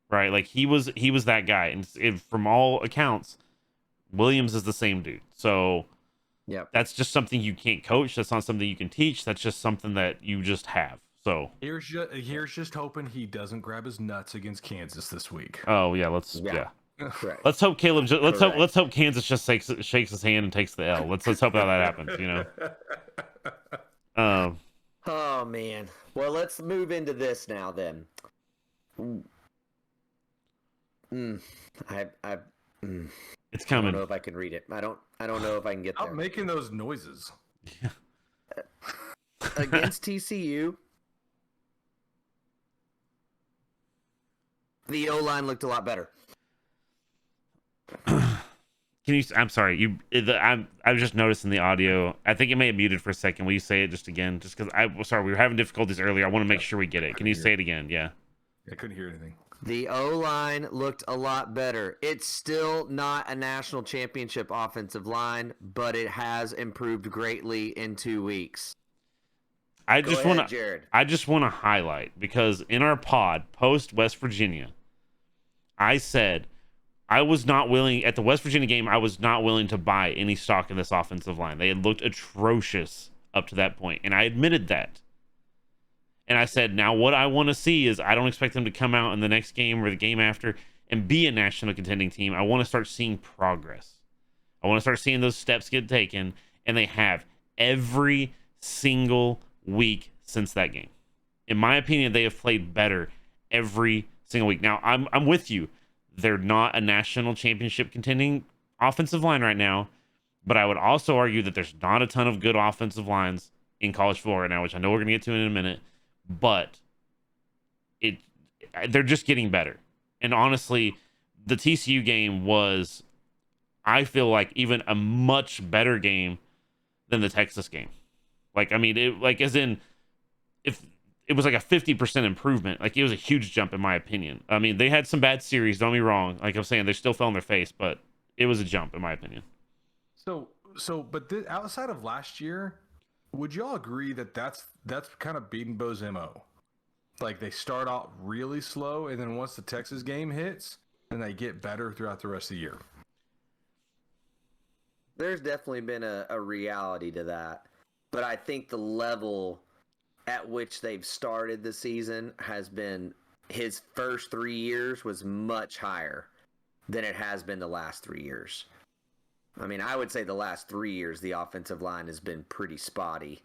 Right? Like he was that guy, and from all accounts, Williams is the same dude. So Yep. that's just something you can't coach. That's not something you can teach. That's just something that you just have. So Here's just hoping he doesn't grab his nuts against Kansas this week. oh yeah, Correct. let's hope Caleb. Let's Correct. hope Kansas just shakes his hand and takes the L. Let's hope that happens. You know. Oh man. Well, let's move into this now then. It's I coming. don't know if I can read it. I don't know if I can get Stop there. making those noises. Against TCU, the O-line looked a lot better. Can you? I'm sorry. I was just noticing the audio. I think it may have muted for a second. Will you say it just again? Just because we were having difficulties earlier. I want to make sure we get it. Can you say it again? Yeah. I couldn't hear anything. The O-line looked a lot better. It's still not a national championship offensive line, but it has improved greatly in 2 weeks. I Go just ahead, want to. Jared. I just want to highlight because in our pod post West Virginia, I said I was not willing at the West Virginia game. I was not willing to buy any stock in this offensive line. They had looked atrocious up to that point, and I admitted that. And I said, now what I want to see is I don't expect them to come out in the next game or the game after and be a national contending team. I want to start seeing progress. I want to start seeing those steps get taken, and they have every single week since that game. In my opinion, they have played better every single week. Now, I'm with you. They're not a national championship contending offensive line right now, but I would also argue that there's not a ton of good offensive lines in college football right now, which I know we're going to get to in a minute, but they're just getting better. And honestly, the TCU game was, I feel like, even a much better game than the Texas game. Like, I mean, if it was like a 50% improvement, like it was a huge jump in my opinion. I mean, they had some bad series, don't be wrong. Like I'm saying, they still fell on their face, but it was a jump in my opinion. But outside of last year, would y'all agree that that's kind of Beaton Bow's MO? Like they start out really slow, and then once the Texas game hits, then they get better throughout the rest of the year. There's definitely been a reality to that. But I think the level at which they've started the season has been, his first 3 years was much higher than it has been the last 3 years. I mean, I would say the last 3 years, the offensive line has been pretty spotty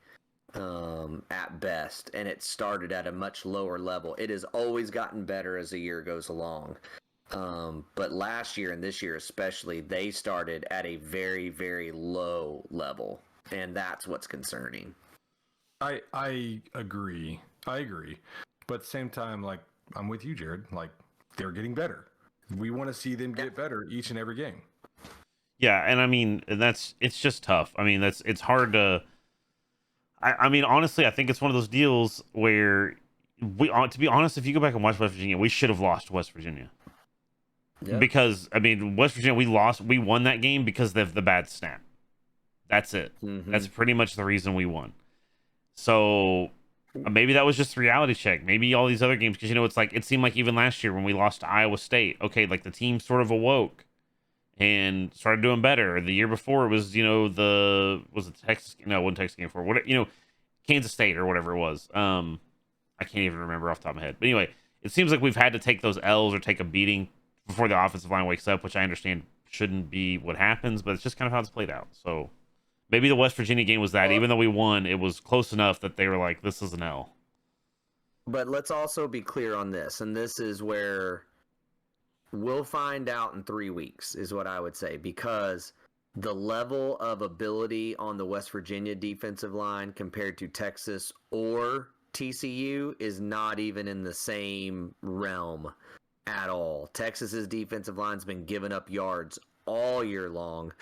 at best, and it started at a much lower level. It has always gotten better as the year goes along. But last year and this year especially, they started at a very, very low level, and that's what's concerning. I agree. But at the same time, like, I'm with you, Jared. Like, they're getting better. We want to see them get better each and every game. Yeah, and I mean, it's just tough. I mean, it's hard to. I mean, honestly, I think it's one of those deals where to be honest, if you go back and watch West Virginia, we should have lost West Virginia. Yeah. Because I mean, West Virginia, we won that game because of the bad snap. That's it. Mm-hmm. That's pretty much the reason we won. So maybe that was just a reality check. Maybe all these other games, because it's like it seemed like even last year when we lost to Iowa State, okay, like the team sort of awoke and started doing better. The year before it was, was it Texas? No, it wasn't Texas game before. What, Kansas State or whatever it was. I can't even remember off the top of my head. But anyway, it seems like we've had to take those L's or take a beating before the offensive line wakes up, which I understand shouldn't be what happens, but it's just kind of how it's played out. So Maybe the West Virginia game was that. Well, Even though we won, it was close enough that they were like, this is an L. But let's also be clear on this, and this is where we'll find out in 3 weeks, is what I would say, because the level of ability on the West Virginia defensive line compared to Texas or TCU is not even in the same realm at all. Texas's defensive line's been giving up yards all year long.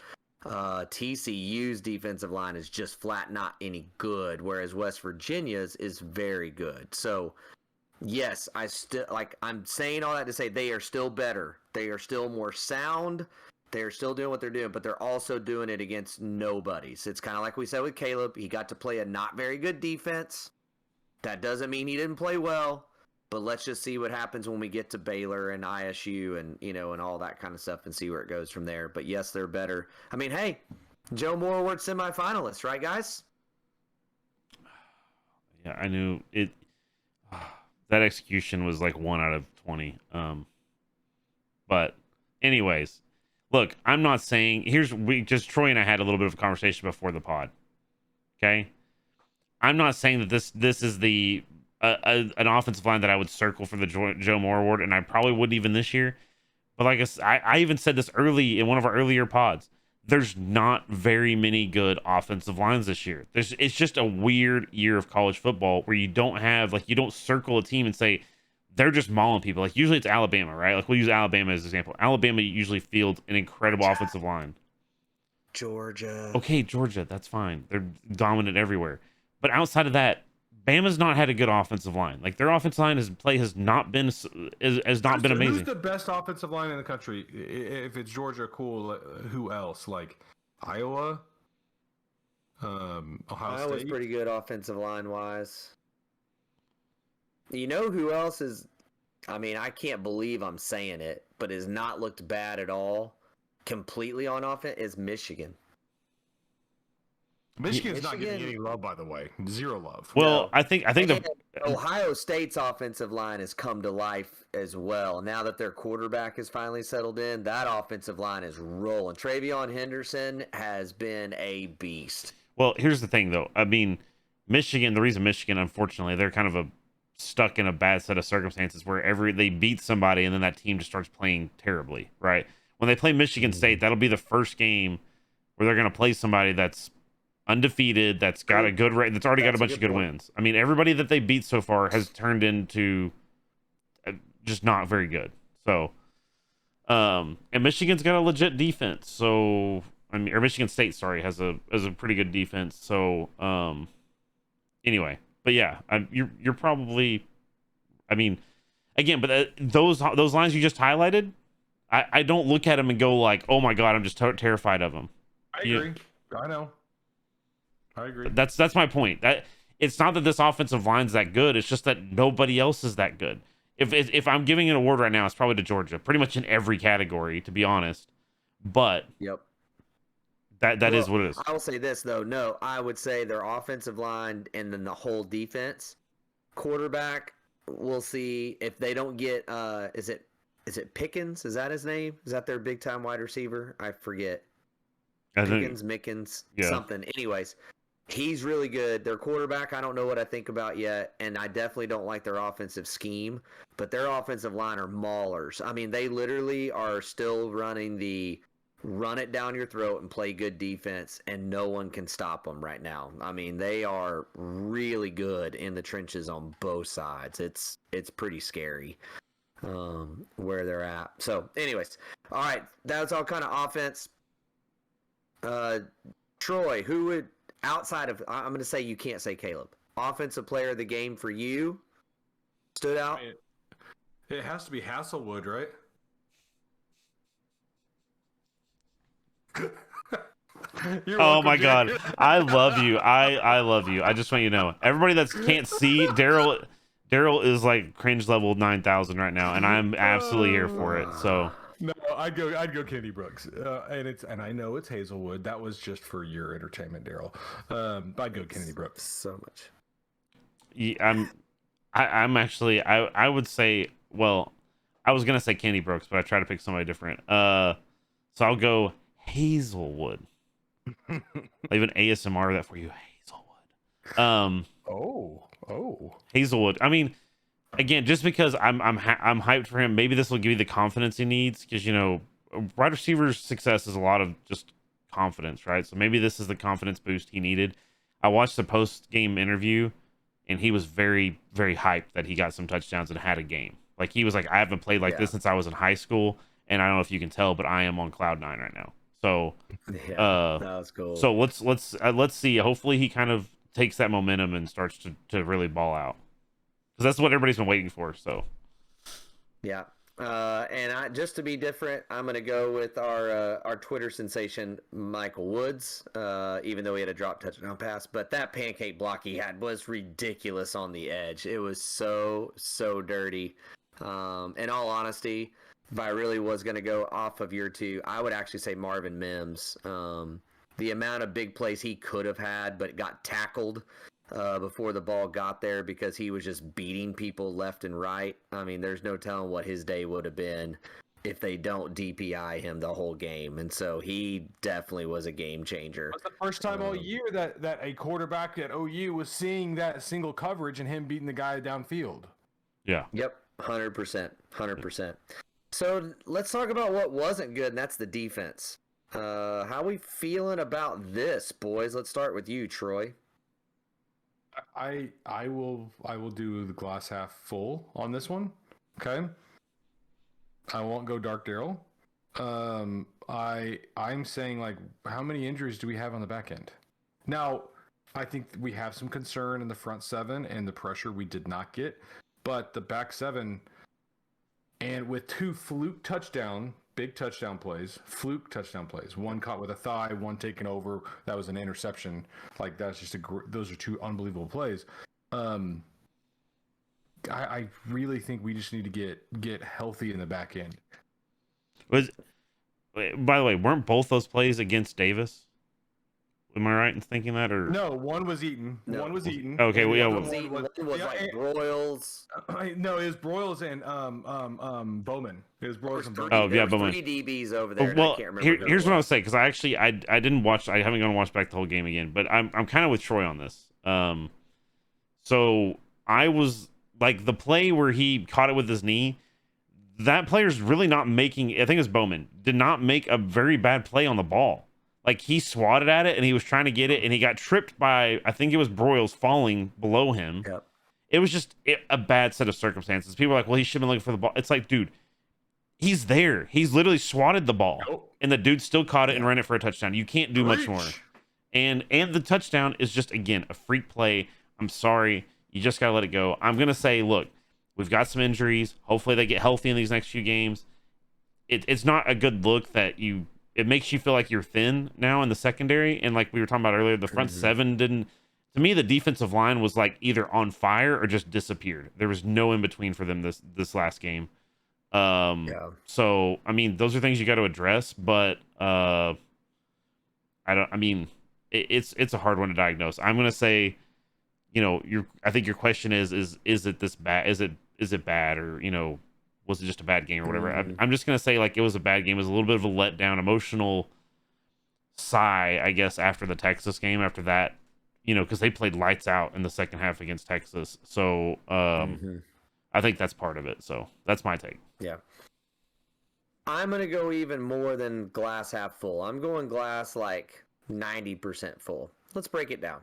TCU's defensive line is just flat not any good, whereas West Virginia's is very good. So, yes, I'm saying all that to say they are still better. They are still more sound. They're still doing what they're doing, but they're also doing it against nobodies. It's kind of like we said with Caleb. He got to play a not very good defense. That doesn't mean he didn't play well, but let's just see what happens when we get to Baylor and ISU and, and all that kind of stuff and see where it goes from there. But yes, they're better. I mean, hey, Joe Moore Award semifinalists, right, guys? Yeah, I knew it. That execution was like 1 out of 20. But anyways, look, I'm not saying Troy and I had a little bit of a conversation before the pod. Okay. I'm not saying that this is the an offensive line that I would circle for the Joe Moore Award, and I probably wouldn't even this year. But like I even said this early in one of our earlier pods. There's not very many good offensive lines this year. It's just a weird year of college football where you don't circle a team and say they're just mauling people. Like usually it's Alabama, right? Like we'll use Alabama as an example. Alabama usually fields an incredible offensive line. Georgia. Okay, Georgia, that's fine. They're dominant everywhere. But outside of that, Bama's not had a good offensive line. Like their offensive line has not been amazing. Who's the best offensive line in the country? If it's Georgia, cool. Who else? Like Iowa, Ohio Iowa's State. pretty good offensive line wise. You know who else is? I mean, I can't believe I'm saying it, but has not looked bad at all, completely on offense, is Michigan. Michigan's not getting any love, by the way. Zero love. Well, No. I think Ohio State's offensive line has come to life as well. Now that their quarterback has finally settled in, that offensive line is rolling. Travion Henderson has been a beast. Well, here's the thing, though. I mean, Michigan. The reason Michigan, unfortunately, they're kind of stuck in a bad set of circumstances where they beat somebody and then that team just starts playing terribly, right? When they play Michigan State, that'll be the first game where they're going to play somebody that's undefeated, that's got a good rate, that's already got a bunch of good wins. I mean, everybody that they beat so far has turned into just not very good. So, and Michigan's got a legit defense. So, I mean, or Michigan State, sorry, has a pretty good defense. So, anyway, but yeah, you're probably, I mean, again, but those lines you just highlighted, I don't look at them and go like, oh my god, I'm just terrified of them. I agree. I know. I agree. That's my point. That it's not that this offensive line's that good. It's just that nobody else is that good. If I'm giving an award right now, it's probably to Georgia, pretty much in every category, to be honest. But yep, that is what it is. I will say this though. No, I would say their offensive line and then the whole defense, quarterback. We'll see if they don't get. Is it Pickens? Is that his name? Is that their big time wide receiver? I forget. Mickens, yeah. Something. Anyways. He's really good. Their quarterback, I don't know what I think about yet, and I definitely don't like their offensive scheme, but their offensive line are maulers. I mean, they literally are still running the run it down your throat and play good defense, and no one can stop them right now. I mean, they are really good in the trenches on both sides. It's pretty scary where they're at. So, anyways, all right, that's all kind of offense. Troy, who would... Outside of, I'm going to say you can't say Caleb. Offensive player of the game for you stood out? It has to be Hasselwood, right? Oh my god. I love you. I love you. I just want you to know. Everybody that can't see, Daryl is like cringe level 9,000 right now, and I'm absolutely here for it. So no, I'd go Kennedy Brooks, and I know it's Hazelwood. That was just for your entertainment, Daryl. But I'd go Kennedy Brooks. So much. Yeah, I'm actually I would say, well, I was gonna say Kennedy Brooks, but I tried to pick somebody different. So I'll go Hazelwood. I'll even ASMR that for you, Hazelwood. Hazelwood. I mean, again, just because I'm hyped for him, maybe this will give you the confidence he needs, because wide receiver's success is a lot of just confidence, right? So maybe this is the confidence boost he needed. I watched the post game interview, and he was very, very hyped that he got some touchdowns and had a game. Like, he was like, I haven't played like this since I was in high school, and I don't know if you can tell, but I am on cloud 9 right now. So that was cool. So let's see. Hopefully he kind of takes that momentum and starts to really ball out, because that's what everybody's been waiting for. So yeah. And just to be different, I'm going to go with our Twitter sensation, Michael Woods, even though he had a drop touchdown pass. But that pancake block he had was ridiculous on the edge. It was so dirty. In all honesty, if I really was going to go off of year 2, I would actually say Marvin Mims. The amount of big plays he could have had, but got tackled before the ball got there because he was just beating people left and right. I mean, there's no telling what his day would have been if they don't DPI him the whole game. And so he definitely was a game changer. It's the first time all year that a quarterback at OU was seeing that single coverage and him beating the guy downfield. yeah. Yep, 100%. 100%. So let's talk about what wasn't good, and that's the defense. How we feeling about this, boys? Let's start with you, Troy. I will do the glass half full on this one. Okay. I won't go Dark Daryl. I'm saying, like, how many injuries do we have on the back end? Now, I think we have some concern in the front 7 and the pressure we did not get, but the back 7, and with 2 fluke touchdown, big touchdown plays, fluke touchdown plays, one caught with a thigh, one taken over, that was an interception. Like, that's just those are 2 unbelievable plays. I really think we just need to get healthy in the back end. By the way, weren't both those plays against Davis? Am I right in thinking that? Or no, one was Eaton. No. One was Eaton. Okay, One well, was like Broyles. No, it was Broyles and Bowman. It was Broyles and Bowman. Oh, yeah, There was Bowman. 3 DBs over there. Well, I can't remember. here's what I was saying, because I didn't watch. I haven't gone to watch back the whole game again, but I'm kind of with Troy on this. So I was like, the play where he caught it with his knee, that player's really not making. I think it was Bowman did not make a very bad play on the ball. Like, he swatted at it and he was trying to get it, and he got tripped by, I think it was Broyles falling below him. Yep. It was just a bad set of circumstances. People are like, well, he should have been looking for the ball. It's like, dude, he's there. He's literally swatted the ball, and the dude still caught it and ran it for a touchdown. You can't do much more. And the touchdown is just, again, a freak play. I'm sorry. You just got to let it go. I'm going to say, look, we've got some injuries. Hopefully they get healthy in these next few games. It's not a good look that it makes you feel like you're thin now in the secondary. And like we were talking about earlier, the front 7 didn't. To me, the defensive line was like either on fire or just disappeared. There was no in between for them this last game. So I mean, those are things you got to address, but it's a hard one to diagnose. I'm gonna say, I think your question is it this bad? Is it bad, or was it just a bad game or whatever? I'm just gonna say, like, it was a bad game. It was a little bit of a letdown, emotional sigh, I guess, after the Texas game. After that, because they played lights out in the second half against Texas. So I think that's part of it. So that's my take. Yeah. I'm going to go even more than glass half full. I'm going glass like 90% full. Let's break it down.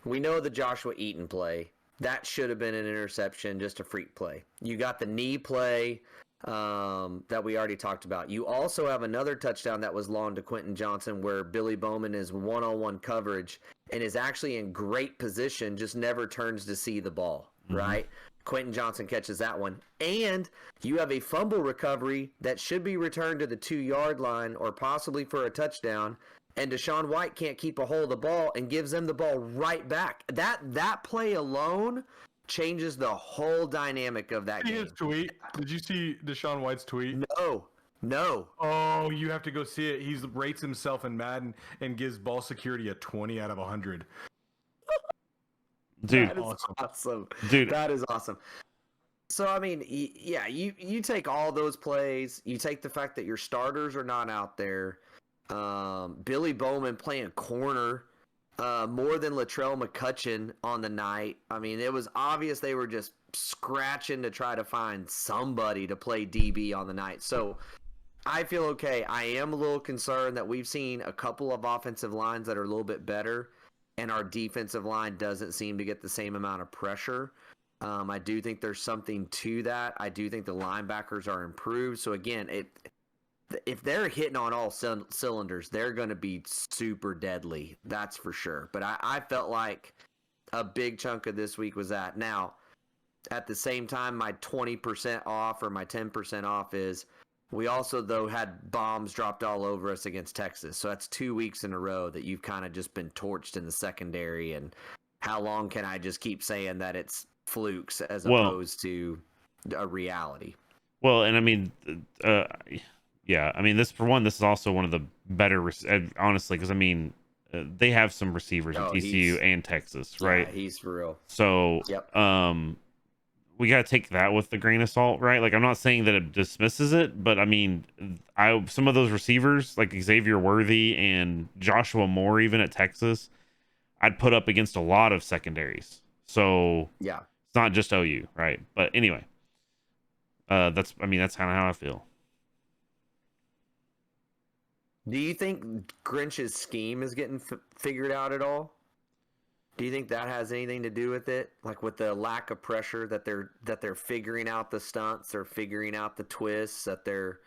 We know the Joshua Eaton play. That should have been an interception, just a freak play. You got the knee play that we already talked about. You also have another touchdown that was long to Quentin Johnson where Billy Bowman is one-on-one coverage and is actually in great position, just never turns to see the ball, right? Quentin Johnson catches that one. And you have a fumble recovery that should be returned to the 2-yard line or possibly for a touchdown, and Deshaun White can't keep a hold of the ball and gives them the ball right back. That play alone changes the whole dynamic of that game. His tweet. Did you see Deshaun White's tweet? No. Oh, you have to go see it. He rates himself in Madden and gives ball security a 20 out of 100. Dude, that is awesome. Dude, that is awesome. So, I mean, yeah, you take all those plays, you take the fact that your starters are not out there, Billy Bowman playing corner more than Latrell McCutcheon on the night. I mean, it was obvious they were just scratching to try to find somebody to play DB on the night. So I feel okay. I am a little concerned that we've seen a couple of offensive lines that are a little bit better, and our defensive line doesn't seem to get the same amount of pressure. I do think there's something to that. I do think the linebackers are improved. So again, if they're hitting on all cylinders, they're going to be super deadly. That's for sure. But I felt like a big chunk of this week was that. Now, at the same time, my 20% off or my 10% off is we also, though, had bombs dropped all over us against Texas. So that's 2 weeks in a row that you've kind of just been torched in the secondary. And how long can I just keep saying that it's flukes as opposed to a reality? Well, and I mean, yeah, I mean, this is also one of the better, honestly, because I mean, they have some receivers at TCU and Texas, right? Yeah, he's for real. So, yep. We got to take that with a grain of salt, right? Like, I'm not saying that it dismisses it, but I mean, some of those receivers, like Xavier Worthy and Joshua Moore, even at Texas, I'd put up against a lot of secondaries. So, yeah, it's not just OU, right? But anyway, that's kind of how I feel. Do you think Grinch's scheme is getting figured out at all? Do you think that has anything to do with it? Like with the lack of pressure that they're figuring out the stunts, or figuring out the twists, that they're,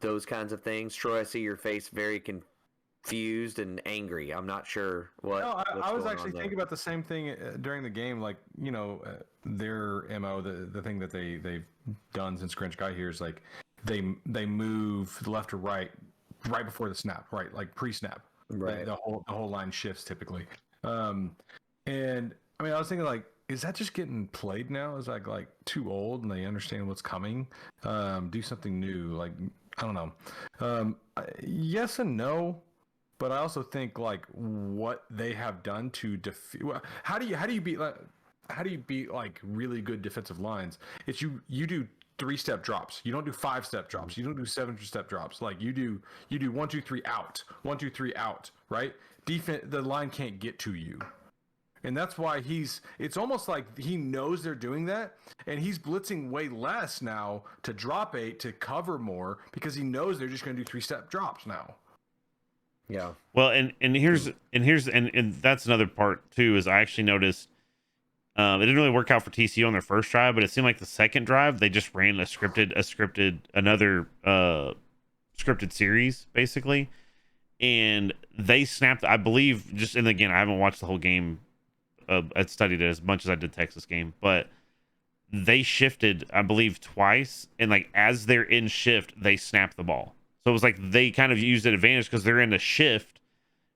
those kinds of things. Troy, I see your face very confused and angry. I'm not sure what. No, I was actually thinking about the same thing during the game. Like, their MO, the thing that they've done since Grinch got here is like they move left or right before the snap, right? Like pre-snap. Right. The whole line shifts typically. And I mean, I was thinking, like, is that just getting played now? Is like too old and they understand what's coming? Do something new. Like, I don't know. Yes and no, but I also think like what they have done to defeat. How do you beat like really good defensive lines? It's you do 3-step drops. You don't do 5-step drops. You don't do 7-step drops. Like you do 1, 2, 3 out, 1, 2, 3 out. Right? The line can't get to you. And that's why it's almost like he knows they're doing that, and he's blitzing way less now to drop 8 to cover more, because he knows they're just going to do 3-step drops now. Yeah. Well, and here's that's another part too, is I actually noticed it didn't really work out for TCU on their first drive, but it seemed like the second drive they just ran another scripted series basically. And they snapped, I believe, and again, I haven't watched the whole game. I studied it as much as I did Texas game, but they shifted, I believe, twice. And like as they're in shift, they snapped the ball. So it was like they kind of used an advantage because they're in a shift,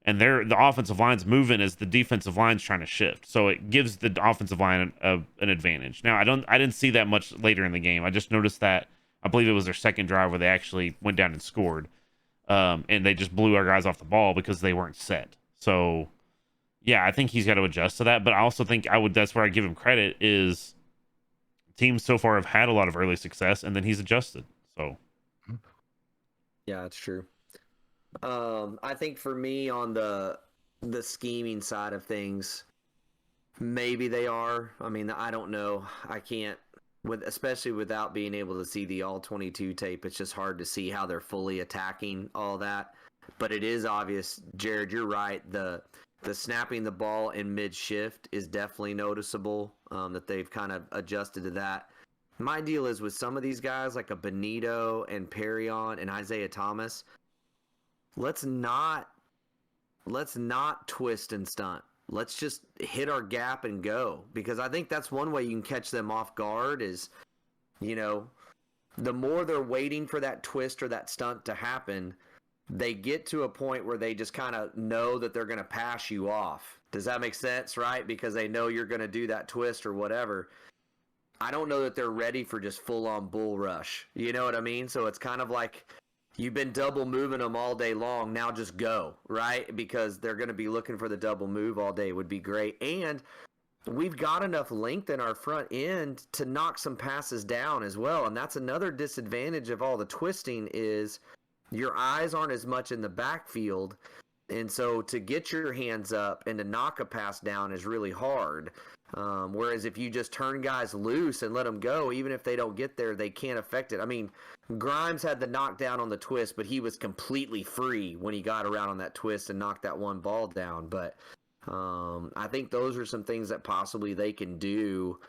and the offensive line's moving as the defensive line's trying to shift. So it gives the offensive line an advantage. Now I didn't see that much later in the game. I just noticed that I believe it was their second drive where they actually went down and scored. And they just blew our guys off the ball because they weren't set. So, yeah, I think he's got to adjust to that. But I also think that's where I give him credit, is teams so far have had a lot of early success, and then he's adjusted. So, yeah, it's true. I think for me on the scheming side of things, maybe they are. I mean, I don't know. I can't. Especially without being able to see the all 22 tape, it's just hard to see how they're fully attacking all that. But it is obvious, Jared, you're right. The snapping the ball in mid shift is definitely noticeable, that they've kind of adjusted to that. My deal is with some of these guys like a Benito and Perrion and Isaiah Thomas, let's not twist and stunt. Let's just hit our gap and go, because I think that's one way you can catch them off guard is, the more they're waiting for that twist or that stunt to happen, they get to a point where they just kind of know that they're going to pass you off. Does that make sense, right? Because they know you're going to do that twist or whatever. I don't know that they're ready for just full-on bull rush. You know what I mean? So it's kind of like you've been double moving them all day long. Now just go, right? Because they're going to be looking for the double move all day. It would be great. And we've got enough length in our front end to knock some passes down as well. And that's another disadvantage of all the twisting is your eyes aren't as much in the backfield. And so to get your hands up and to knock a pass down is really hard. Whereas if you just turn guys loose and let them go, even if they don't get there, they can't affect it. I mean, Grimes had the knockdown on the twist, but he was completely free when he got around on that twist and knocked that one ball down. But I think those are some things that possibly they can do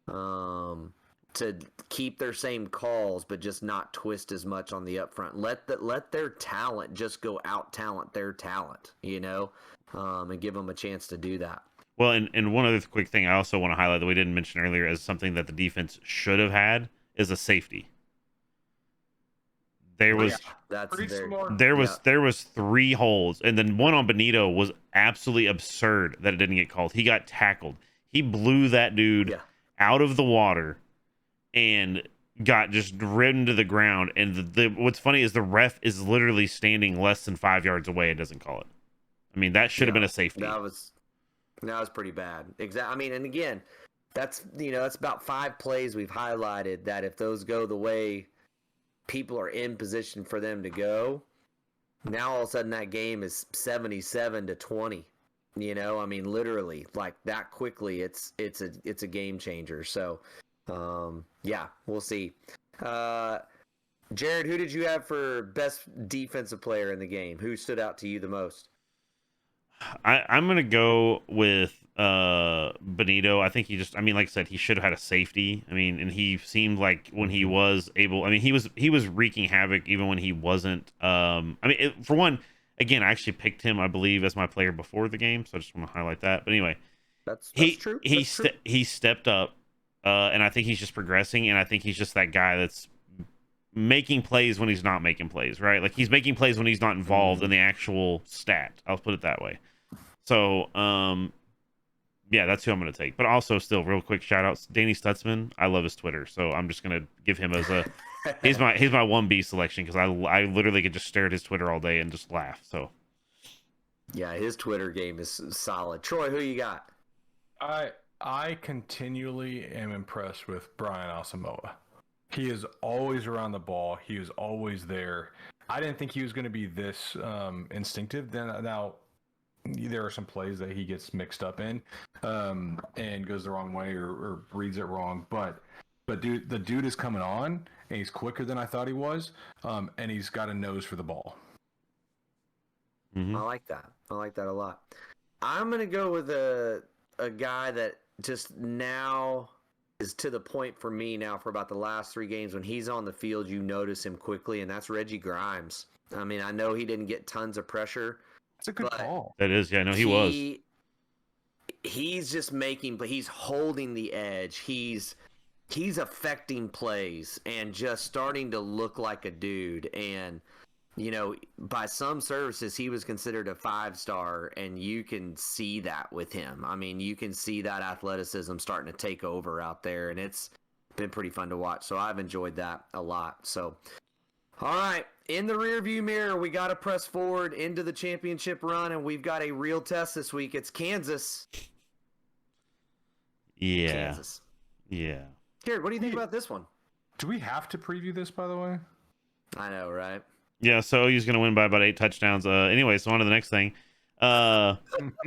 to keep their same calls, but just not twist as much on the upfront. Let their talent just go out talent their talent, and give them a chance to do that. Well, and one other quick thing I also want to highlight that we didn't mention earlier as something that the defense should have had is a safety. There was there was 3 holes, and then one on Benito was absolutely absurd that it didn't get called. He got tackled. He blew that dude out of the water and got just ridden to the ground. And what's funny is the ref is literally standing less than 5 yards away and doesn't call it. I mean, that should have been a safety. That was pretty bad. Exactly. I mean, and again, that's about 5 plays we've highlighted that if those go the way people are in position for them to go, now all of a sudden that game is 77-20. I mean, literally, like that quickly, it's a game changer. So, we'll see. Jared, who did you have for best defensive player in the game? Who stood out to you the most? I'm gonna go with Benito. I think like I said, he should have had a safety. I mean, and he seemed like when he was able, I mean, he was wreaking havoc even when he wasn't. For one, again, I actually picked him, I believe, as my player before the game, so I just want to highlight that. But anyway, that's true. He stepped up, and I think he's just progressing, and I think he's just that guy that's making plays when he's not making plays, right? Like he's making plays when he's not involved in the actual stat. I'll put it that way. So, that's who I'm going to take. But also, still, real quick shout outs, Danny Stutzman. I love his Twitter, so I'm just going to give him as a he's my 1B selection because I literally could just stare at his Twitter all day and just laugh. So, yeah, his Twitter game is solid. Troy, who you got? I continually am impressed with Brian Asamoah. He is always around the ball. He is always there. I didn't think he was going to be this instinctive. Now, there are some plays that he gets mixed up in and goes the wrong way or reads it wrong. But dude, the dude is coming on, and he's quicker than I thought he was, and he's got a nose for the ball. Mm-hmm. I like that a lot. I'm going to go with a guy that just now is to the point for me now for about the last 3 games when he's on the field, you notice him quickly, and that's Reggie Grimes. I mean, I know he didn't get tons of pressure. That's a good call. That is, yeah, no, he was. He's just he's holding the edge. He's affecting plays and just starting to look like a dude. And, by some services, he was considered a 5-star, and you can see that with him. I mean, you can see that athleticism starting to take over out there, and it's been pretty fun to watch. So I've enjoyed that a lot. So, all right, in the rearview mirror, we got to press forward into the championship run, and we've got a real test this week. It's Kansas. Yeah. Kansas. Yeah. Jared, what do you think about this one? Do we have to preview this, by the way? I know, right? Yeah, so he's going to win by about 8 touchdowns. Anyway, so on to the next thing. No,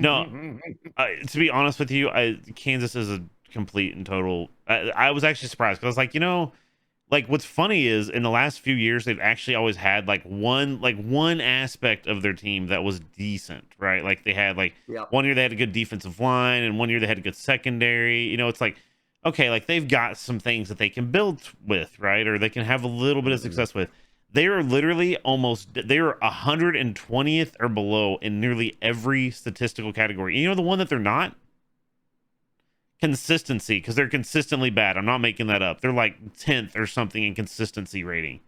to be honest with you, Kansas is a complete and total. I was actually surprised because I was like, what's funny is in the last few years they've actually always had one aspect of their team that was decent, right? Like they had 1 year they had a good defensive line, and 1 year they had a good secondary. It's like, okay, like they've got some things that they can build with, right? Or they can have a little bit of success with. They are literally they are 120th or below in nearly every statistical category. The one that they're not? Consistency, because they're consistently bad. I'm not making that up. They're like 10th or something in consistency rating.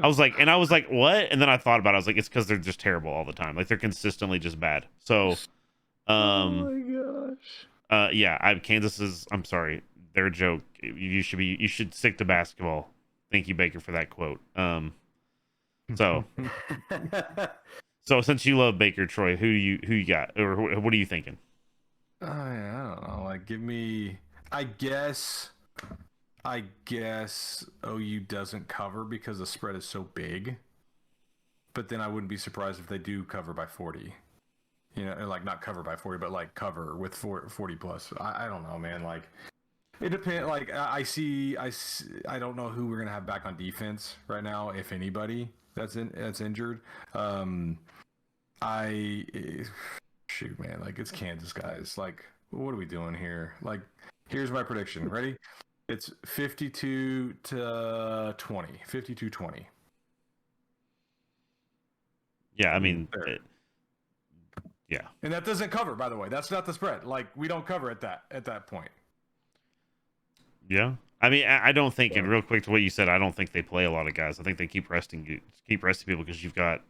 I was like, what? And then I thought about it. I was like, it's because they're just terrible all the time. Like they're consistently just bad. So, oh my gosh. Kansas is. I'm sorry, they're a joke. You should stick to basketball. Thank you, Baker, for that quote. So since you love Baker, Troy, who you got, or what are you thinking? I don't know. Like, give me. I guess OU doesn't cover because the spread is so big. but then I wouldn't be surprised if they do cover by 40. You know, like not cover by 40, but like cover with 40 plus. I don't know, man. Like it depends. Like I don't know who we're gonna have back on defense right now, if anybody that's injured. Shoot, man. Like it's Kansas guys. Like what are we doing here? Like here's my prediction. Ready? It's 52-20. 52-20. Yeah, I mean, yeah. And that doesn't cover, by the way. That's not the spread. Like we don't cover at that point. Yeah. I mean, I don't think, and real quick to what you said, I don't think they play a lot of guys. I think they keep resting people because you've got,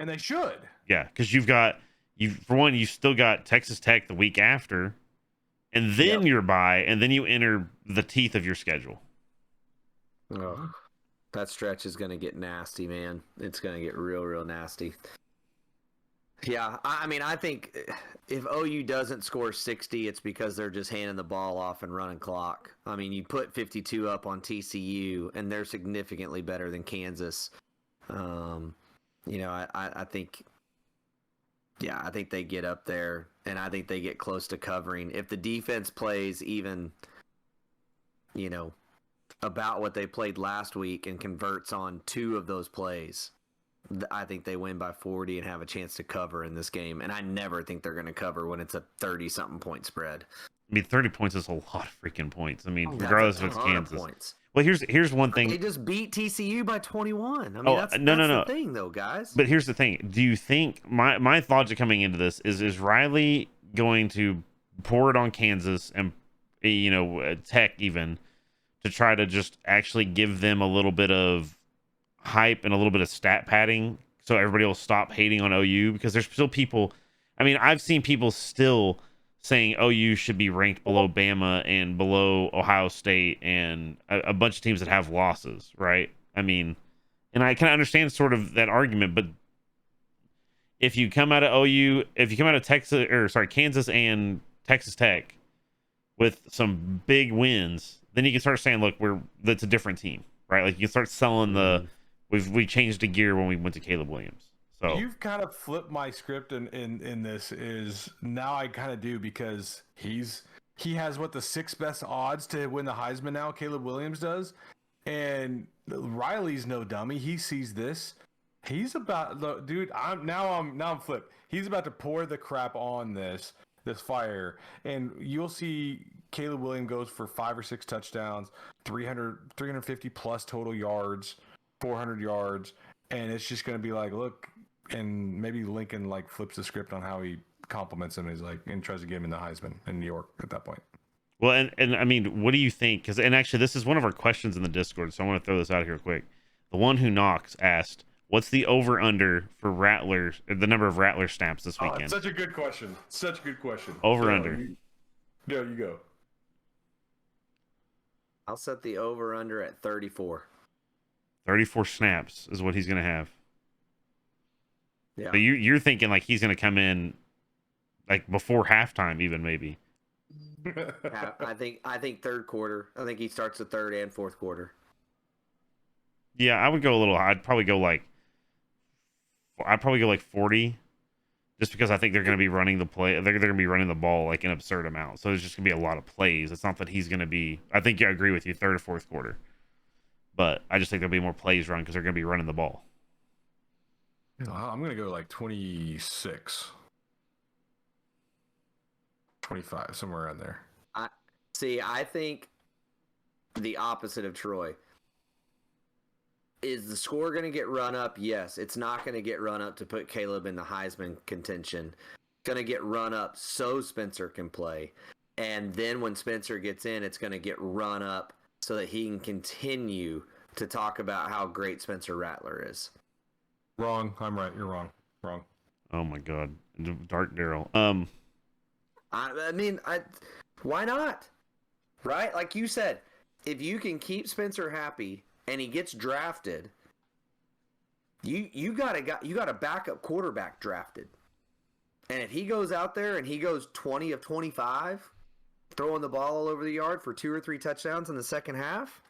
and they should. Yeah, because for one, you still got Texas Tech the week after, and then you're bye, and then you enter the teeth of your schedule. Oh, that stretch is going to get nasty, man. It's going to get real nasty. Yeah, I mean, I think if OU doesn't score 60, it's because they're just handing the ball off and running clock. I mean, you put 52 up on TCU, and they're significantly better than Kansas. You know, I think, yeah, I think they get up there, and I think they get close to covering. If the defense plays even, you know, about what they played last week and converts on 2 of those plays, I think they win by 40 and have a chance to cover in this game. And I never think they're going to cover when it's a 30-something point spread. I mean, 30 points is a lot of freaking points. I mean, regardless if it's Kansas. Points. Well, here's one thing. They just beat TCU by 21. I mean, that's the thing, though, guys. But here's the thing. Do you think my logic coming into this is Riley going to pour it on Kansas and, you know, Tech even to try to just actually give them a little bit of hype and a little bit of stat padding so everybody will stop hating on OU? Because there's still people. I mean, I've seen people still saying OU should be ranked below Bama and below Ohio State and a bunch of teams that have losses, right? I mean, and I can understand sort of that argument, but if you come out of OU, if you come out of Kansas and Texas Tech with some big wins, then you can start saying, look, that's a different team, right? Like you can start selling we changed the gear when we went to Caleb Williams. So you've kind of flipped my script in this is now I kind of do, because he has the 6th best odds to win the Heisman now. Caleb Williams does, and Riley's no dummy. He sees this. He's about, dude. I'm flipped. He's about to pour the crap on this fire, and you'll see Caleb Williams goes for 5 or 6 touchdowns, 350 plus total yards, 400 yards, and it's just going to be like, look. And maybe Lincoln like flips the script on how he compliments him. He's like, and tries to get him in the Heisman in New York at that point. Well, and I mean, what do you think? And actually, this is one of our questions in the Discord, so I want to throw this out here quick. The one who knocks asked, "What's the over under for Rattlers? The number of Rattler snaps this weekend?" Such a good question. Over under. There you go. I'll set the over under at 34. 34 snaps is what he's going to have. Yeah. So you're thinking like he's going to come in like before halftime, even maybe. I think third quarter. I think he starts the third and fourth quarter. Yeah, I would go a little. I'd probably go like 40, just because I think they're going to be running the play. They're going to be running the ball like an absurd amount. So there's just going to be a lot of plays. It's not that he's going to be. I think I agree with you, third or fourth quarter. But I just think there'll be more plays run because they're going to be running the ball. I'm going to go like 26, 25, somewhere around there. I think the opposite of Troy. Is the score going to get run up? Yes. It's not going to get run up to put Caleb in the Heisman contention. It's going to get run up so Spencer can play. And then when Spencer gets in, it's going to get run up so that he can continue to talk about how great Spencer Rattler is. Wrong. I'm right. You're wrong. Wrong. Oh my God. Dark Daryl. I mean, why not? Right? Like you said, if you can keep Spencer happy and he gets drafted, you got a backup quarterback drafted. And if he goes out there and he goes 20 of 25, throwing the ball all over the yard for 2 or 3 touchdowns in the second half,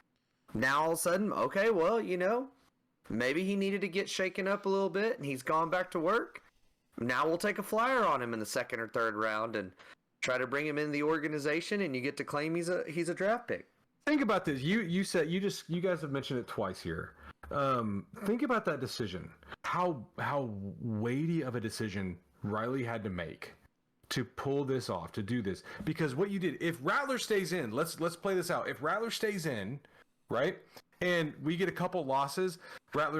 now all of a sudden, okay, well, Maybe he needed to get shaken up a little bit, and he's gone back to work. Now we'll take a flyer on him in the second or third round and try to bring him in the organization, and you get to claim he's a draft pick. Think about this. You said you guys have mentioned it twice here. Think about that decision. How weighty of a decision Riley had to make to pull this off, to do this. Because what you did, if Rattler stays in, let's play this out. If Rattler stays in, right, and we get a couple losses, but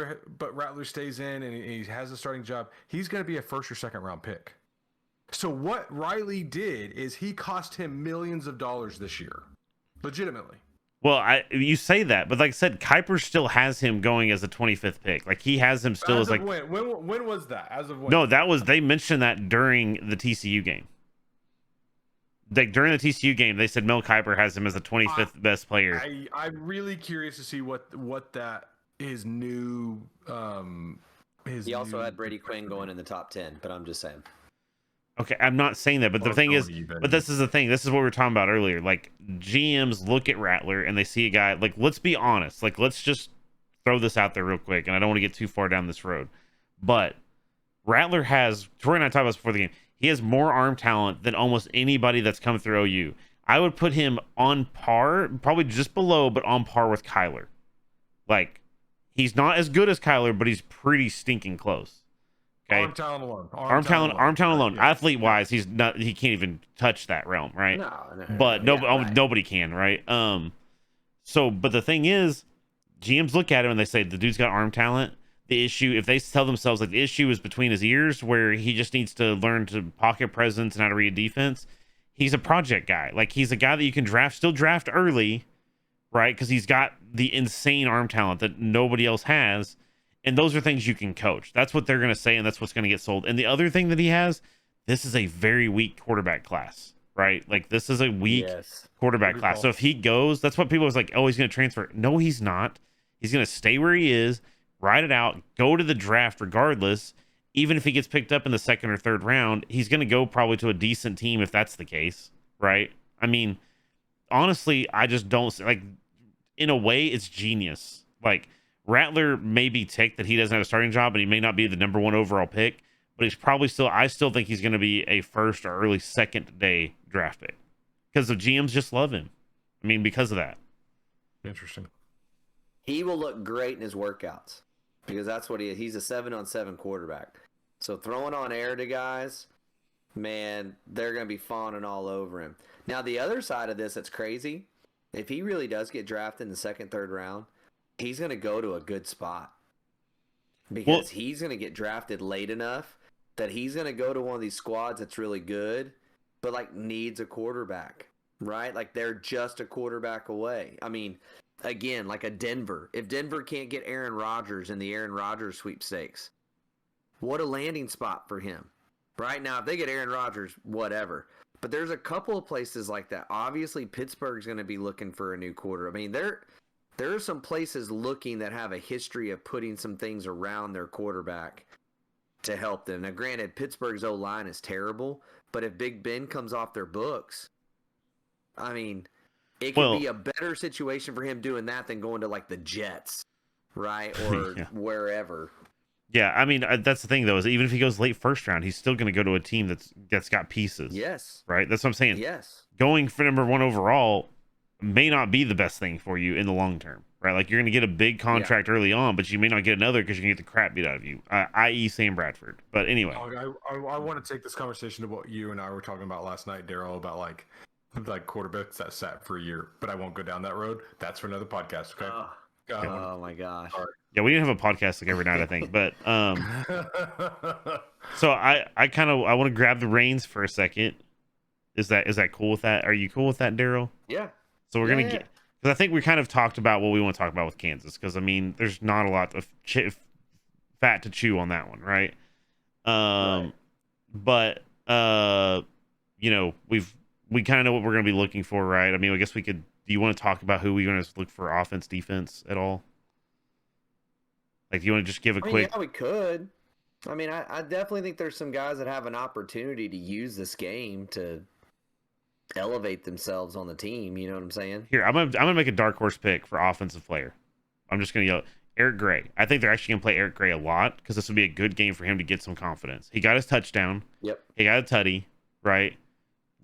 Rattler stays in and he has a starting job, he's going to be a first or second round pick. So what Riley did is he cost him millions of dollars this year, legitimately. Well, you say that, but like I said, Kuiper still has him going as a 25th pick. Like he has him still as like when was that? As of when? No, that was they mentioned that during the TCU game. Like during the TCU game, they said Mel Kiper has him as the 25th best player. I'm really curious to see what that his new He also had Brady Quinn going in the top 10, but I'm just saying. Okay, I'm not saying that, but the thing is, but this is the thing. This is what we were talking about earlier. Like GMs look at Rattler and they see a guy. Like, let's be honest. Like, let's just throw this out there real quick. And I don't want to get too far down this road, but Rattler has. Troy and I talked about this before the game. He has more arm talent than almost anybody that's come through OU. I would put him on par, probably just below, but on par with Kyler. Like, he's not as good as Kyler, but he's pretty stinking close. Okay. Arm talent alone. Arm talent alone. Yeah. Athlete wise, he's not. He can't even touch that realm, right? No. But nobody can, right? So, but the thing is, GMs look at him and they say the dude's got arm talent. The issue, if they tell themselves like the issue is between his ears, where he just needs to learn to pocket presence and how to read defense. He's a project guy. Like he's a guy that you can still draft early, right? Because he's got the insane arm talent that nobody else has. And those are things you can coach. That's what they're going to say, and that's what's going to get sold. And the other thing that he has, this is a very weak quarterback class, right? Like, this is a weak quarterback class. So if he goes, that's what people was like, oh, he's going to transfer. No, he's not. He's going to stay where he is, ride it out, go to the draft regardless. Even if he gets picked up in the second or third round, he's going to go probably to a decent team if that's the case, right? I mean, honestly, I just don't, like, in a way, it's genius. Like, Rattler may be ticked that he doesn't have a starting job and he may not be the number one overall pick, but he's probably still, I still think he's going to be a first or early second day draft pick because the GMs just love him. I mean, because of that. Interesting. He will look great in his workouts because that's what he is. He's a 7-on-7 quarterback. So throwing on air to guys, man, they're going to be fawning all over him. Now, the other side of this that's crazy, if he really does get drafted in the second, third round, he's going to go to a good spot because he's going to get drafted late enough that he's going to go to one of these squads that's really good, but like needs a quarterback, right? Like they're just a quarterback away. I mean, again, like a Denver. If Denver can't get Aaron Rodgers in the Aaron Rodgers sweepstakes, what a landing spot for him. Right now, if they get Aaron Rodgers, whatever. But there's a couple of places like that. Obviously, Pittsburgh's going to be looking for a new quarter. I mean, there are some places looking that have a history of putting some things around their quarterback to help them. Now, granted, Pittsburgh's O-line is terrible, but if Big Ben comes off their books, I mean, it could be a better situation for him doing that than going to, like, the Jets, right, or wherever. Yeah, I mean, that's the thing, though, is even if he goes late first round, he's still going to go to a team that's got pieces. Yes. Right? That's what I'm saying. Yes. Going for number one overall may not be the best thing for you in the long term, right? Like you're going to get a big contract early on, but you may not get another because you're going to get the crap beat out of you, i.e. Sam Bradford. But anyway. I want to take this conversation to what you and I were talking about last night, Daryl, about like quarterbacks that sat for a year, but I won't go down that road. That's for another podcast, okay? Oh my gosh. Yeah, we didn't have a podcast like every night, I think. But so I want to grab the reins for a second. Is that cool with that? Are you cool with that, Daryl? Yeah. So we're gonna get, because I think we kind of talked about what we want to talk about with Kansas. Because I mean, there's not a lot of fat to chew on that one, right? But you know, we kind of know what we're gonna be looking for, right? I mean, I guess we could. Do you want to talk about who we're gonna look for offense, defense at all? Like, do you want to just give a quick? Yeah, we could. I mean, I definitely think there's some guys that have an opportunity to use this game to elevate themselves on the team. You know what I'm saying? Here, I'm gonna make a dark horse pick for offensive player. I'm just gonna yell. Eric Gray. I think they're actually going to play Eric Gray a lot because this would be a good game for him to get some confidence. He got his touchdown. Yep. He got a tutty, right?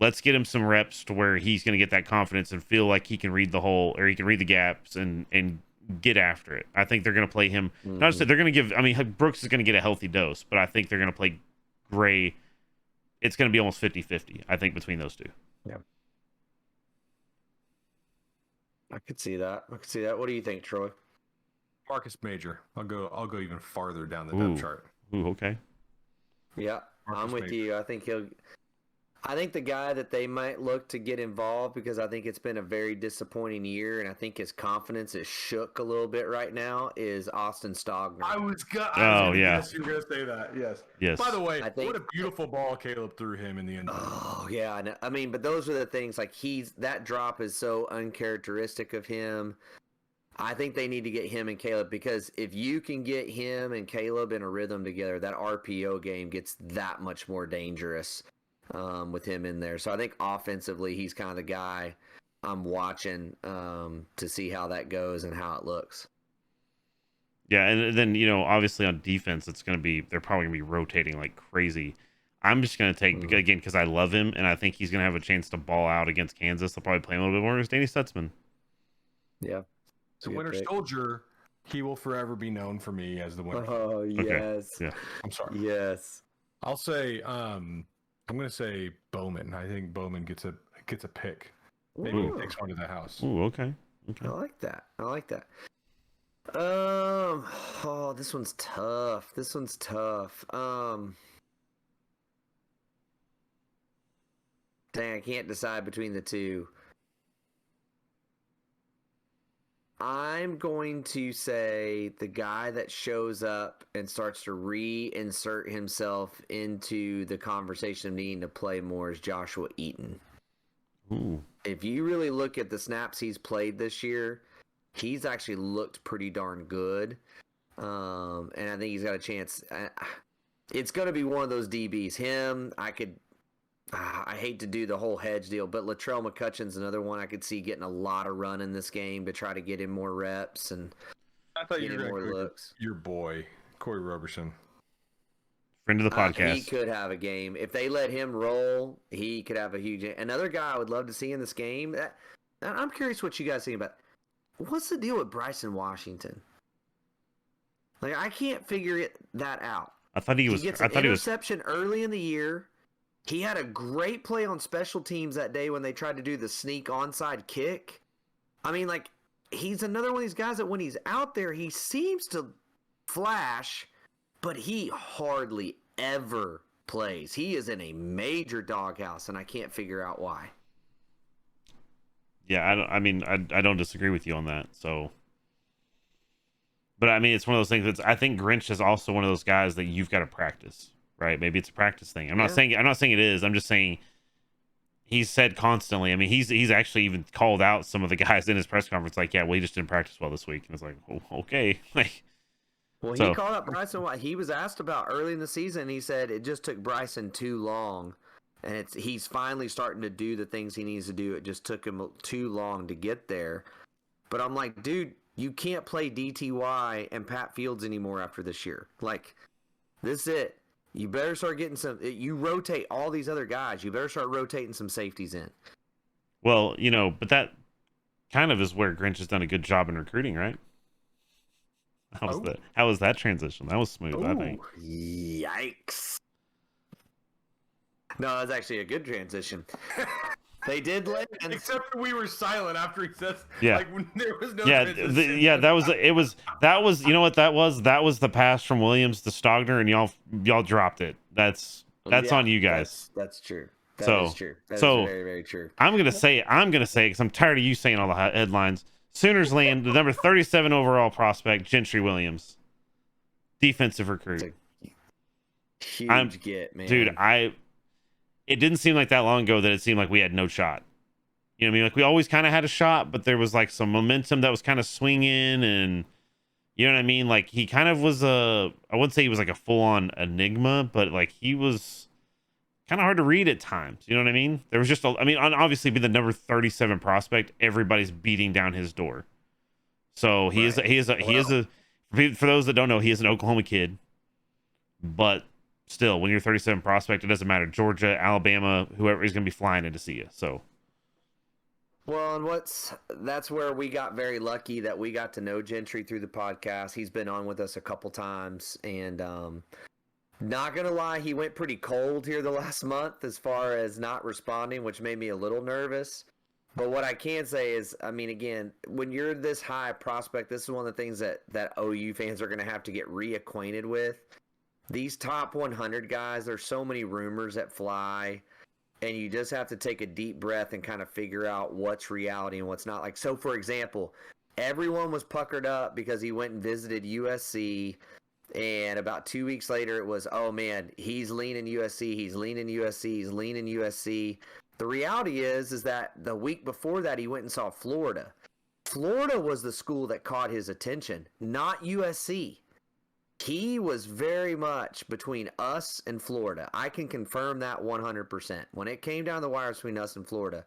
Let's get him some reps to where he's going to get that confidence and feel like he can read the hole, or he can read the gaps and get after it. I think they're going to play him. Not just that they're going to give. I mean, Brooks is going to get a healthy dose, but I think they're going to play Gray. It's going to be almost 50-50, I think, between those two. Yeah. I could see that. What do you think, Troy? Marcus Major. I'll go even farther down the Ooh. depth chart. Ooh, okay. Yeah, Marcus I'm with Major. you. I think the guy that they might look to get involved, because I think it's been a very disappointing year, and I think his confidence is shook a little bit right now, is Austin Stogner. I was gonna yeah. guess you were gonna say that. Yes. Yes. By the way, I think- what a beautiful ball Caleb threw him in the end zone. Oh yeah, I mean, but those are the things. Like that drop is so uncharacteristic of him. I think they need to get him and Caleb, because if you can get him and Caleb in a rhythm together, that RPO game gets that much more dangerous with him in there. So I think offensively, he's kind of the guy I'm watching to see how that goes and how it looks. Yeah, and then, obviously on defense, they're probably going to be rotating like crazy. I'm just going to take, again, because I love him, and I think he's going to have a chance to ball out against Kansas. They'll probably play him a little bit more. It's Danny Stutzman. Yeah. The Winter Soldier, he will forever be known for me as the winner. Oh, yes. Yeah. I'm sorry. Yes. I'll say, I'm going to say Bowman. I think Bowman gets a pick. Maybe he takes one to the house. Ooh, okay. I like that. Oh, this one's tough. Dang, I can't decide between the two. I'm going to say the guy that shows up and starts to reinsert himself into the conversation of needing to play more is Joshua Eaton. Ooh. If you really look at the snaps he's played this year, he's actually looked pretty darn good. And I think he's got a chance. It's going to be one of those DBs. I hate to do the whole hedge deal, but Latrell McCutcheon's another one I could see getting a lot of run in this game to try to get him more reps and I thought get you him were more going to looks. your boy, Corey Roberson. Friend of the podcast. He could have a game. If they let him roll, he could have a huge... Another guy I would love to see in this game. I'm curious what you guys think about. What's the deal with Bryson Washington? Like, I can't figure that out. I thought he gets an interception early in the year. He had a great play on special teams that day when they tried to do the sneak onside kick. I mean, like, he's another one of these guys that when he's out there, he seems to flash, but he hardly ever plays. He is in a major doghouse, and I can't figure out why. Yeah, I don't disagree with you on that. So, but I mean, it's one of those things. I think Grinch is also one of those guys that you've got to practice, right? Maybe it's a practice thing. I'm not saying it is. I'm just saying he's said constantly. I mean, he's actually even called out some of the guys in his press conference, like, yeah, well, he just didn't practice well this week, and it's like, oh, okay, like. Well, he called up Bryson. He was asked about early in the season. He said it just took Bryson too long, and he's finally starting to do the things he needs to do. It just took him too long to get there. But I'm like, dude, you can't play DTY and Pat Fields anymore after this year. Like, this is it. You better start getting you rotate all these other guys. You better start rotating some safeties in. Well, but that kind of is where Grinch has done a good job in recruiting, right? How was that transition? That was smooth, I think. Yikes. No, that was actually a good transition. They did land. Except we were silent after he says, yeah. Like, when there was no transition. That was, you know what that was? That was the pass from Williams to Stogner, and y'all dropped it. That's on you guys. That's true. That is true. That is very, very true. I'm gonna say because I'm tired of you saying all the headlines. Sooners land the number 37 overall prospect, Gentry Williams, defensive recruit. Huge get, man. Dude, it didn't seem like that long ago that it seemed like we had no shot. You know what I mean? Like, we always kind of had a shot, but there was like some momentum that was kind of swinging, and you know what I mean? Like, he kind of was I wouldn't say he was like a full-on enigma, but like he was kind of hard to read at times. You know what I mean? There was just obviously being the number 37 prospect, everybody's beating down his door. So he is For those that don't know, he is an Oklahoma kid, but still, when you're 37 prospect, it doesn't matter. Georgia, Alabama, whoever is going to be flying in to see you. So, well, and that's where we got very lucky that we got to know Gentry through the podcast. He's been on with us a couple times, and not gonna lie, he went pretty cold here the last month as far as not responding, which made me a little nervous. But what I can say is, I mean, again, when you're this high prospect, this is one of the things that OU fans are going to have to get reacquainted with. These top 100 guys, there's so many rumors that fly, and you just have to take a deep breath and kind of figure out what's reality and what's not. Like, so for example, everyone was puckered up because he went and visited USC, and about 2 weeks later it was, oh man, he's leaning USC, he's leaning USC, he's leaning USC. The reality is that the week before that, he went and saw Florida. Florida was the school that caught his attention, not USC. He was very much between us and Florida. I can confirm that 100%. When it came down the wire between us and Florida.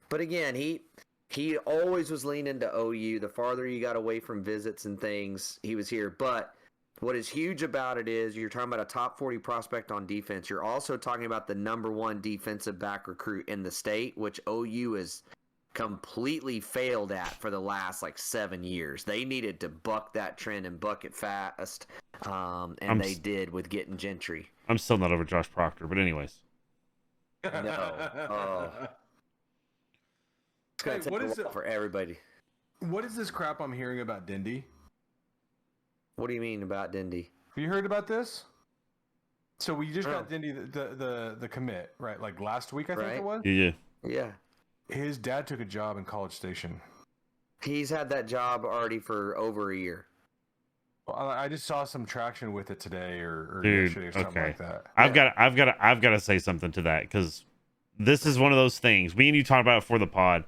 But again, he always was leaning to OU. The farther you got away from visits and things, he was here. But what is huge about it is you're talking about a top 40 prospect on defense. You're also talking about the number one defensive back recruit in the state, which OU has completely failed at for the last 7 years. They needed to buck that trend and buck it fast, and they did with getting Gentry. I'm still not over Josh Proctor, but anyways. No. It's going to take a while for everybody. What is this crap I'm hearing about Dindy? What do you mean about Dindy? Have you heard about this? So we just got Dindy the commit, right? Like last week, I think it was. Yeah. His dad took a job in College Station. He's had that job already for over a year. Well, I just saw some traction with it today or Dude, yesterday or something like that. I've got to say something to that, because this is one of those things. Me and you talked about it before the pod.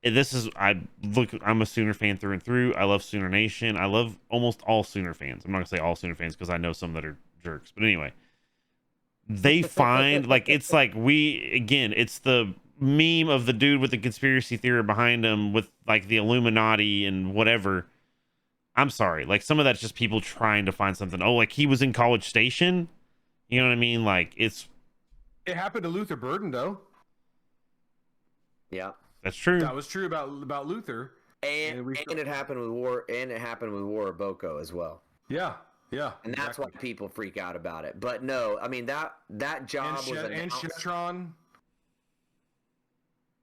I'm a Sooner fan through and through. I love Sooner Nation. I love almost all Sooner fans. I'm not gonna say all Sooner fans because I know some that are jerks. But anyway, they find it's the meme of the dude with the conspiracy theory behind him with the Illuminati and whatever. I'm sorry, some of that's just people trying to find something. Oh, he was in College Station. You know what I mean? It happened to Luther Burden though. Yeah. That's true. That was true about Luther, and it happened with War Boko as well. Yeah, and that's why people freak out about it. But no, I mean that job was announced. Shetron.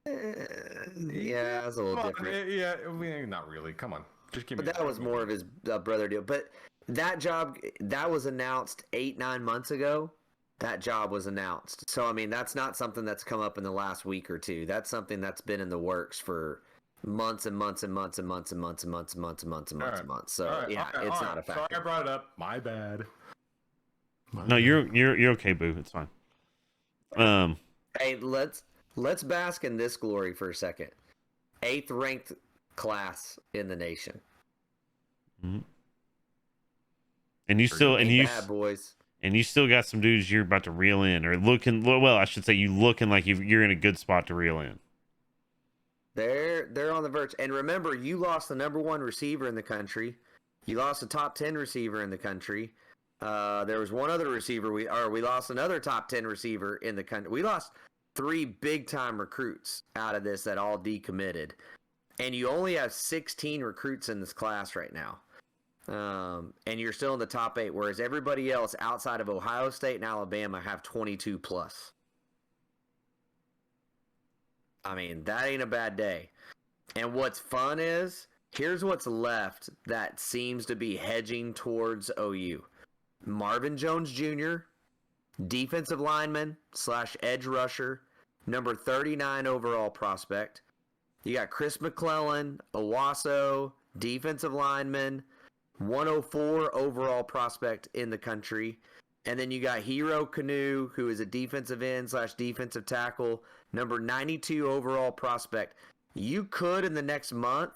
Yeah, it's a little different. Yeah, I mean, not really. Come on, just give me. But that was more of his brother deal. But that job that was announced 8-9 months ago. That job was announced. So, I mean, that's not something that's come up in the last week or two. That's something that's been in the works for months and months and months and months and months and months and months and months and months and months. So, it's not a factor. Sorry I brought it up. My bad. No, you're okay, boo. It's fine. Hey, let's bask in this glory for a second. 8th ranked class in the nation. Mm-hmm. And you bad boys. And you still got some dudes you're about to reel in, or looking. Well, I should say you looking like you're in a good spot to reel in. They're on the verge. And remember, you lost the number one receiver in the country. You lost a top 10 receiver in the country. There was one other receiver. We lost another top 10 receiver in the country. We lost 3 big time recruits out of this that all decommitted. And you only have 16 recruits in this class right now. And you're still in the top 8, whereas everybody else outside of Ohio State and Alabama have 22 plus. I mean, that ain't a bad day. And what's fun is, here's what's left that seems to be hedging towards OU. Marvin Jones Jr., defensive lineman / edge rusher, number 39 overall prospect. You got Chris McClellan, Owasso, defensive lineman, 104 overall prospect in the country. And then you got Hero Canoe, who is a defensive end / defensive tackle, number 92 overall prospect. You could, in the next month,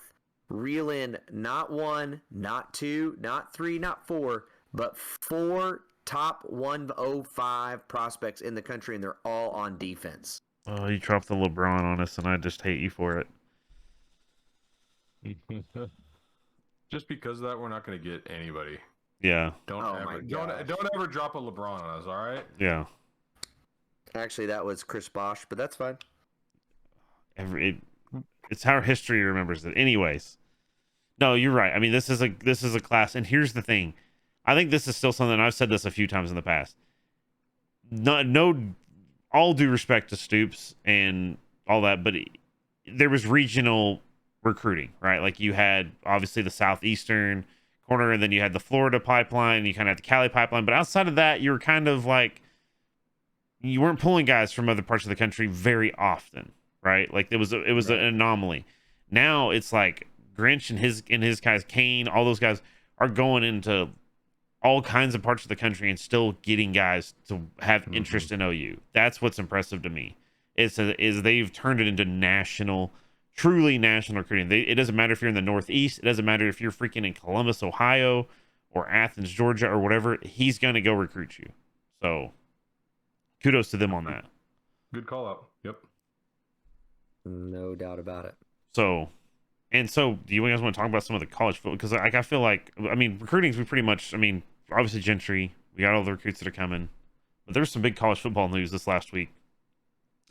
reel in not 1, not 2, not 3, not 4, but 4 top 105 prospects in the country, and they're all on defense. Oh, you dropped the LeBron on us, and I just hate you for it. Just because of that, we're not going to get anybody. Yeah. Don't ever drop a LeBron on us. All right. Yeah. Actually, that was Chris Bosh, but that's fine. It's how history remembers it. Anyways, no, you're right. I mean, this is a class, and here's the thing. I think this is still something. I've said this a few times in the past. No, all due respect to Stoops and all that, but there was regional recruiting, right? Like you had obviously the southeastern corner, and then you had the Florida pipeline, and you kind of had the Cali pipeline. But outside of that, you were kind of like you weren't pulling guys from other parts of the country very often, right? Like it was an anomaly. Now it's like Grinch and his guys, Kane, all those guys are going into all kinds of parts of the country and still getting guys to have interest in OU. That's what's impressive to me. Is they've turned it into truly national recruiting. It doesn't matter if you're in the Northeast. It doesn't matter if you're freaking in Columbus, Ohio, or Athens, Georgia, or whatever. He's going to go recruit you. So kudos to them on that. Good call out. Yep. No doubt about it. So do you guys want to talk about some of the college football? Because I feel like, I mean, recruiting's we pretty much, I mean, obviously Gentry, we got all the recruits that are coming, but there's some big college football news this last week.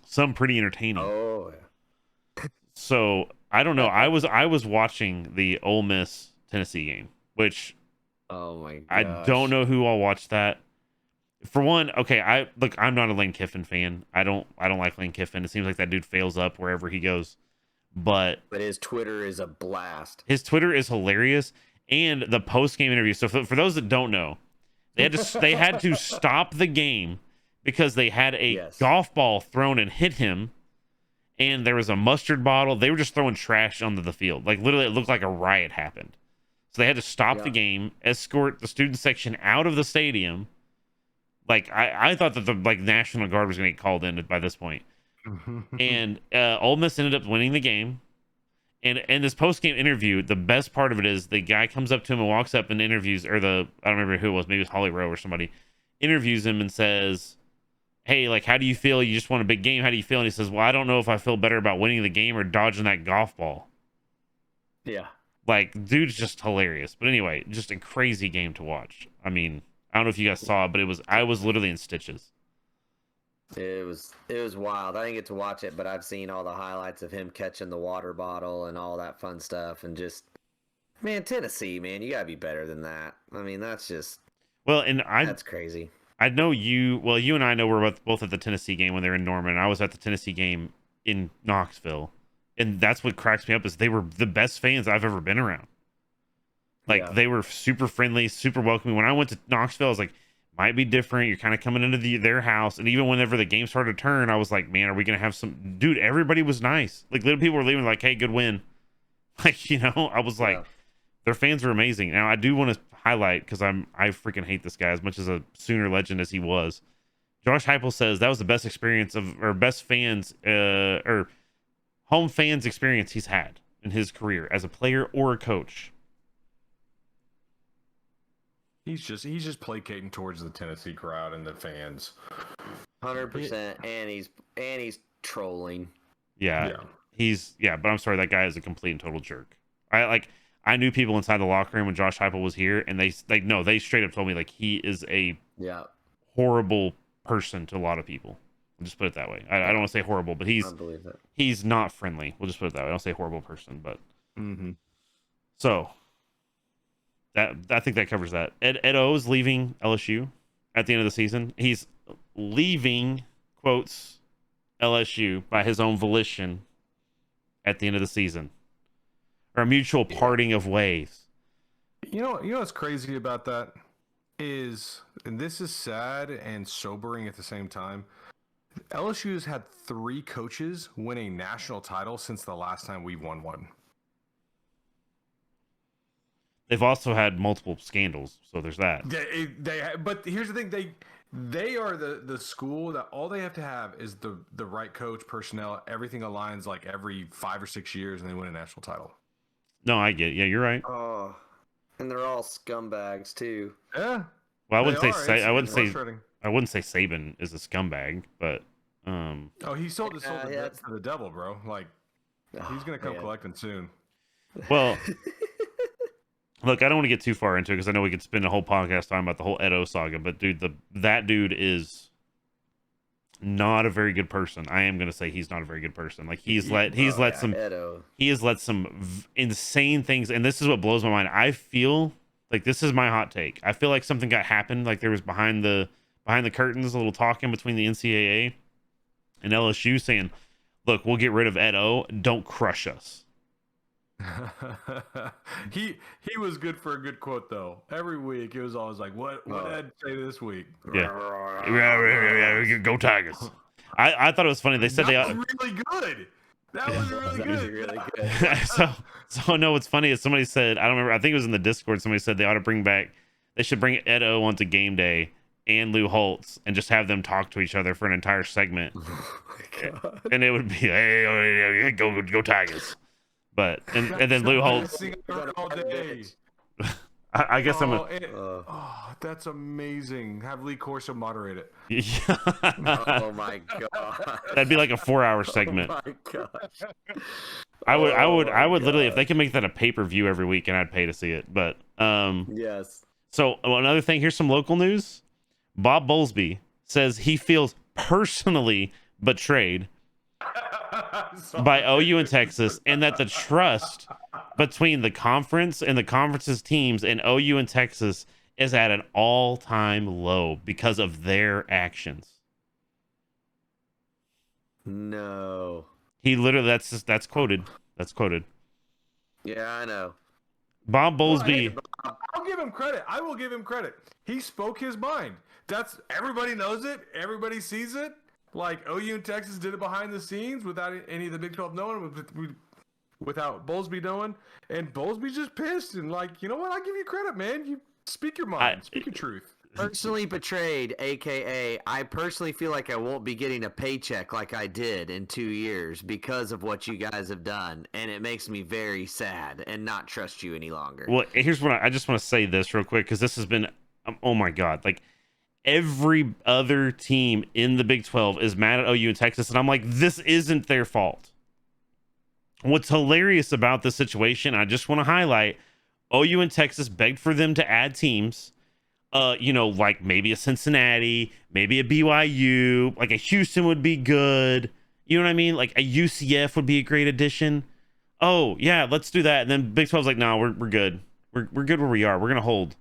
Some pretty entertaining. Oh, yeah. So I don't know. I was watching the Ole Miss Tennessee game, which oh my gosh. I don't know who all watched that. For one, okay, I'm not a Lane Kiffin fan. I don't like Lane Kiffin. It seems like that dude fails up wherever he goes. But his Twitter is a blast. His Twitter is hilarious, and the post game interview. So for those that don't know, they had to stop the game because they had a golf ball thrown and hit him, and there was a mustard bottle. They were just throwing trash onto the field. Like literally, it looked like a riot happened. So they had to stop the game, escort the student section out of the stadium. Like I thought that the National Guard was going to get called in by this point. And Ole Miss ended up winning the game. And in this post-game interview, the best part of it is the guy comes up to him and walks up and interviews, I don't remember who it was, maybe it was Holly Rowe or somebody, interviews him and says, hey, like, how do you feel? You just won a big game. How do you feel? And he says, well, I don't know if I feel better about winning the game or dodging that golf ball. Yeah. Like, dude's just hilarious. But anyway, just a crazy game to watch. I mean, I don't know if you guys saw it, but I was literally in stitches. It was wild. I didn't get to watch it, but I've seen all the highlights of him catching the water bottle and all that fun stuff. And just, man, Tennessee, man, you gotta be better than that. I mean, that's just that's crazy. I know you and I know we're both at the Tennessee game when they were in Norman. I was at the Tennessee game in Knoxville, and that's what cracks me up is they were the best fans I've ever been around. Like they were super friendly, super welcoming. When I went to Knoxville, I was like, might be different. You're kind of coming into their house. And even whenever the game started to turn, I was like, man, are we going to have some... Dude, everybody was nice. Like, little people were leaving like, hey, good win. Like, you know, I was like, their fans were amazing. Now, I do want to highlight, because I freaking hate this guy as much as a Sooner legend as he was. Josh Heupel says that was the best experience best fans, or home fans experience he's had in his career as a player or a coach. He's just placating towards the Tennessee crowd and the fans. 100%, and he's trolling. Yeah. But I'm sorry, that guy is a complete and total jerk. I knew people inside the locker room when Josh Heupel was here, and they straight up told me like he is a horrible person to a lot of people. We'll just put it that way. I don't want to say horrible, but he's not friendly. We'll just put it that way. I don't say horrible person, but so. I think that covers that. Ed O is leaving LSU at the end of the season. He's leaving, quotes, LSU by his own volition at the end of the season. Or a mutual parting of ways. You know what's crazy about that is, and this is sad and sobering at the same time, LSU has had 3 coaches win a national title since the last time we won one. They've also had multiple scandals, so there's that. But here's the thing: they are the school that all they have to have is the right coach, personnel, everything aligns like every 5 or 6 years, and they win a national title. No, I get it. Yeah, you're right. Oh, and they're all scumbags too. Yeah. Well, I wouldn't say Saban is a scumbag, but oh, he sold his soul to the devil, bro. Like he's gonna come collecting soon. Well. look, I don't want to get too far into it because I know we could spend a whole podcast talking about the whole Edo saga, but dude, that dude is not a very good person. I am gonna say he's not a very good person. Like he has let some insane things, and this is what blows my mind. I feel like this is my hot take. I feel like something happened. Like there was behind the curtains, a little talking between the NCAA and LSU saying, "Look, we'll get rid of Edo. Don't crush us." he was good for a good quote though. Every week it was always like, what Ed say this week? Yeah. Go Tigers. I thought it was funny. They said that was really good. That was really good. so no, what's funny is somebody said, I don't remember, I think it was in the Discord, somebody said they should bring Edo onto game day and Lou Holtz and just have them talk to each other for an entire segment. And it would be, hey, go Tigers. But and then Lou Holtz. All day. I guess that's amazing. Have Lee Corso moderate it. Yeah. Oh my god. That'd be like a 4-hour segment. Oh my gosh. I would literally, if they can make that a pay-per-view every week, and I'd pay to see it. But yes. So another thing, here's some local news. Bob Bowlesby says he feels personally betrayed by OU and Texas, and that the trust between the conference and the conference's teams and OU and Texas is at an all-time low because of their actions. No. He literally, that's quoted. That's quoted. Yeah, I know. Bob Bowlesby. Well, I'll give him credit. I will give him credit. He spoke his mind. That's everybody knows it. Everybody sees it. Like OU and Texas did it behind the scenes without any of the Big 12 knowing, without Bowlesby knowing, and Bowlesby's just pissed and like, you know what? I give you credit, man. You speak your mind, speak your truth. Personally betrayed, aka I personally feel like I won't be getting a paycheck like I did in 2 years because of what you guys have done, and it makes me very sad and not trust you any longer. Well, here's what I just want to say this real quick because this has been, oh my god, like every other team in the Big 12 is mad at OU and Texas, and I'm like, this isn't their fault. What's hilarious about this situation, I just want to highlight, OU and Texas begged for them to add teams. Like maybe a Cincinnati, maybe a BYU, like a Houston would be good. You know what I mean? Like a UCF would be a great addition. Oh yeah, let's do that. And then Big 12's like, no, we're good. We're good where we are. We're gonna hold.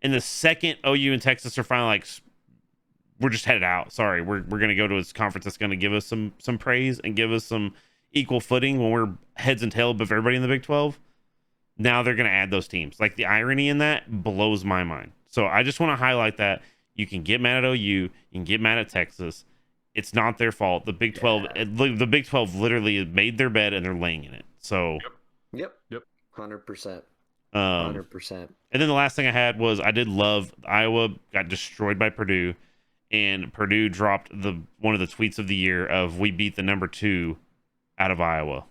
And the second OU and Texas are finally like, we're just headed out. Sorry, we're gonna go to a conference that's gonna give us some praise and give us some equal footing when we're heads and tails above everybody in the Big 12. Now they're gonna add those teams. Like the irony in that blows my mind. So I just want to highlight that you can get mad at OU, you can get mad at Texas. It's not their fault. The Big 12, the Big 12 literally made their bed and they're laying in it. So Yep. 100%. 100%. And then the last thing I had was I did love Iowa got destroyed by Purdue, and Purdue dropped one of the tweets of the year of we beat the number 2 out of Iowa.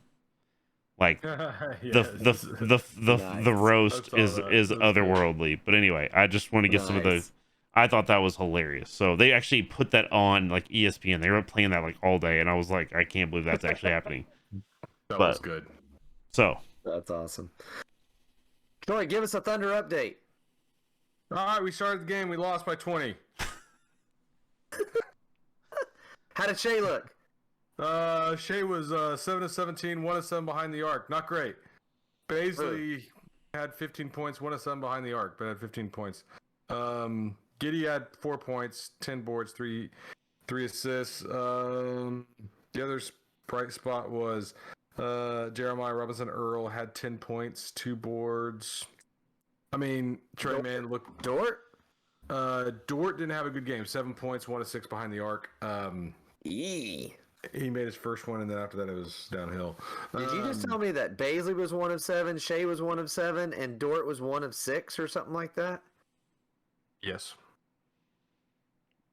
Like the roast is otherworldly. But anyway, I just want to get some of those. I thought that was hilarious. So they actually put that on like ESPN. They were playing that like all day, and I was like, I can't believe that's actually happening. That was good. So that's awesome. Troy, give us a Thunder update. All right, we started the game. We lost by 20. How did Shea look? Shea was 7 of 17, 1 of 7 behind the arc. Not great. Baisley had 15 points, 1 of 7 behind the arc, but had 15 points. Giddy had 4 points, 10 boards, 3 assists. The other bright spot was Jeremiah Robinson Earl had 10 points, 2 boards. I mean, Trey Man looked. Dort? Dort didn't have a good game. 7 points, 1 of 6 behind the arc. He made his first one, and then after that, it was downhill. Did you just tell me that Baisley was 1 of 7, Shea was 1 of 7, and Dort was 1 of 6, or something like that? Yes.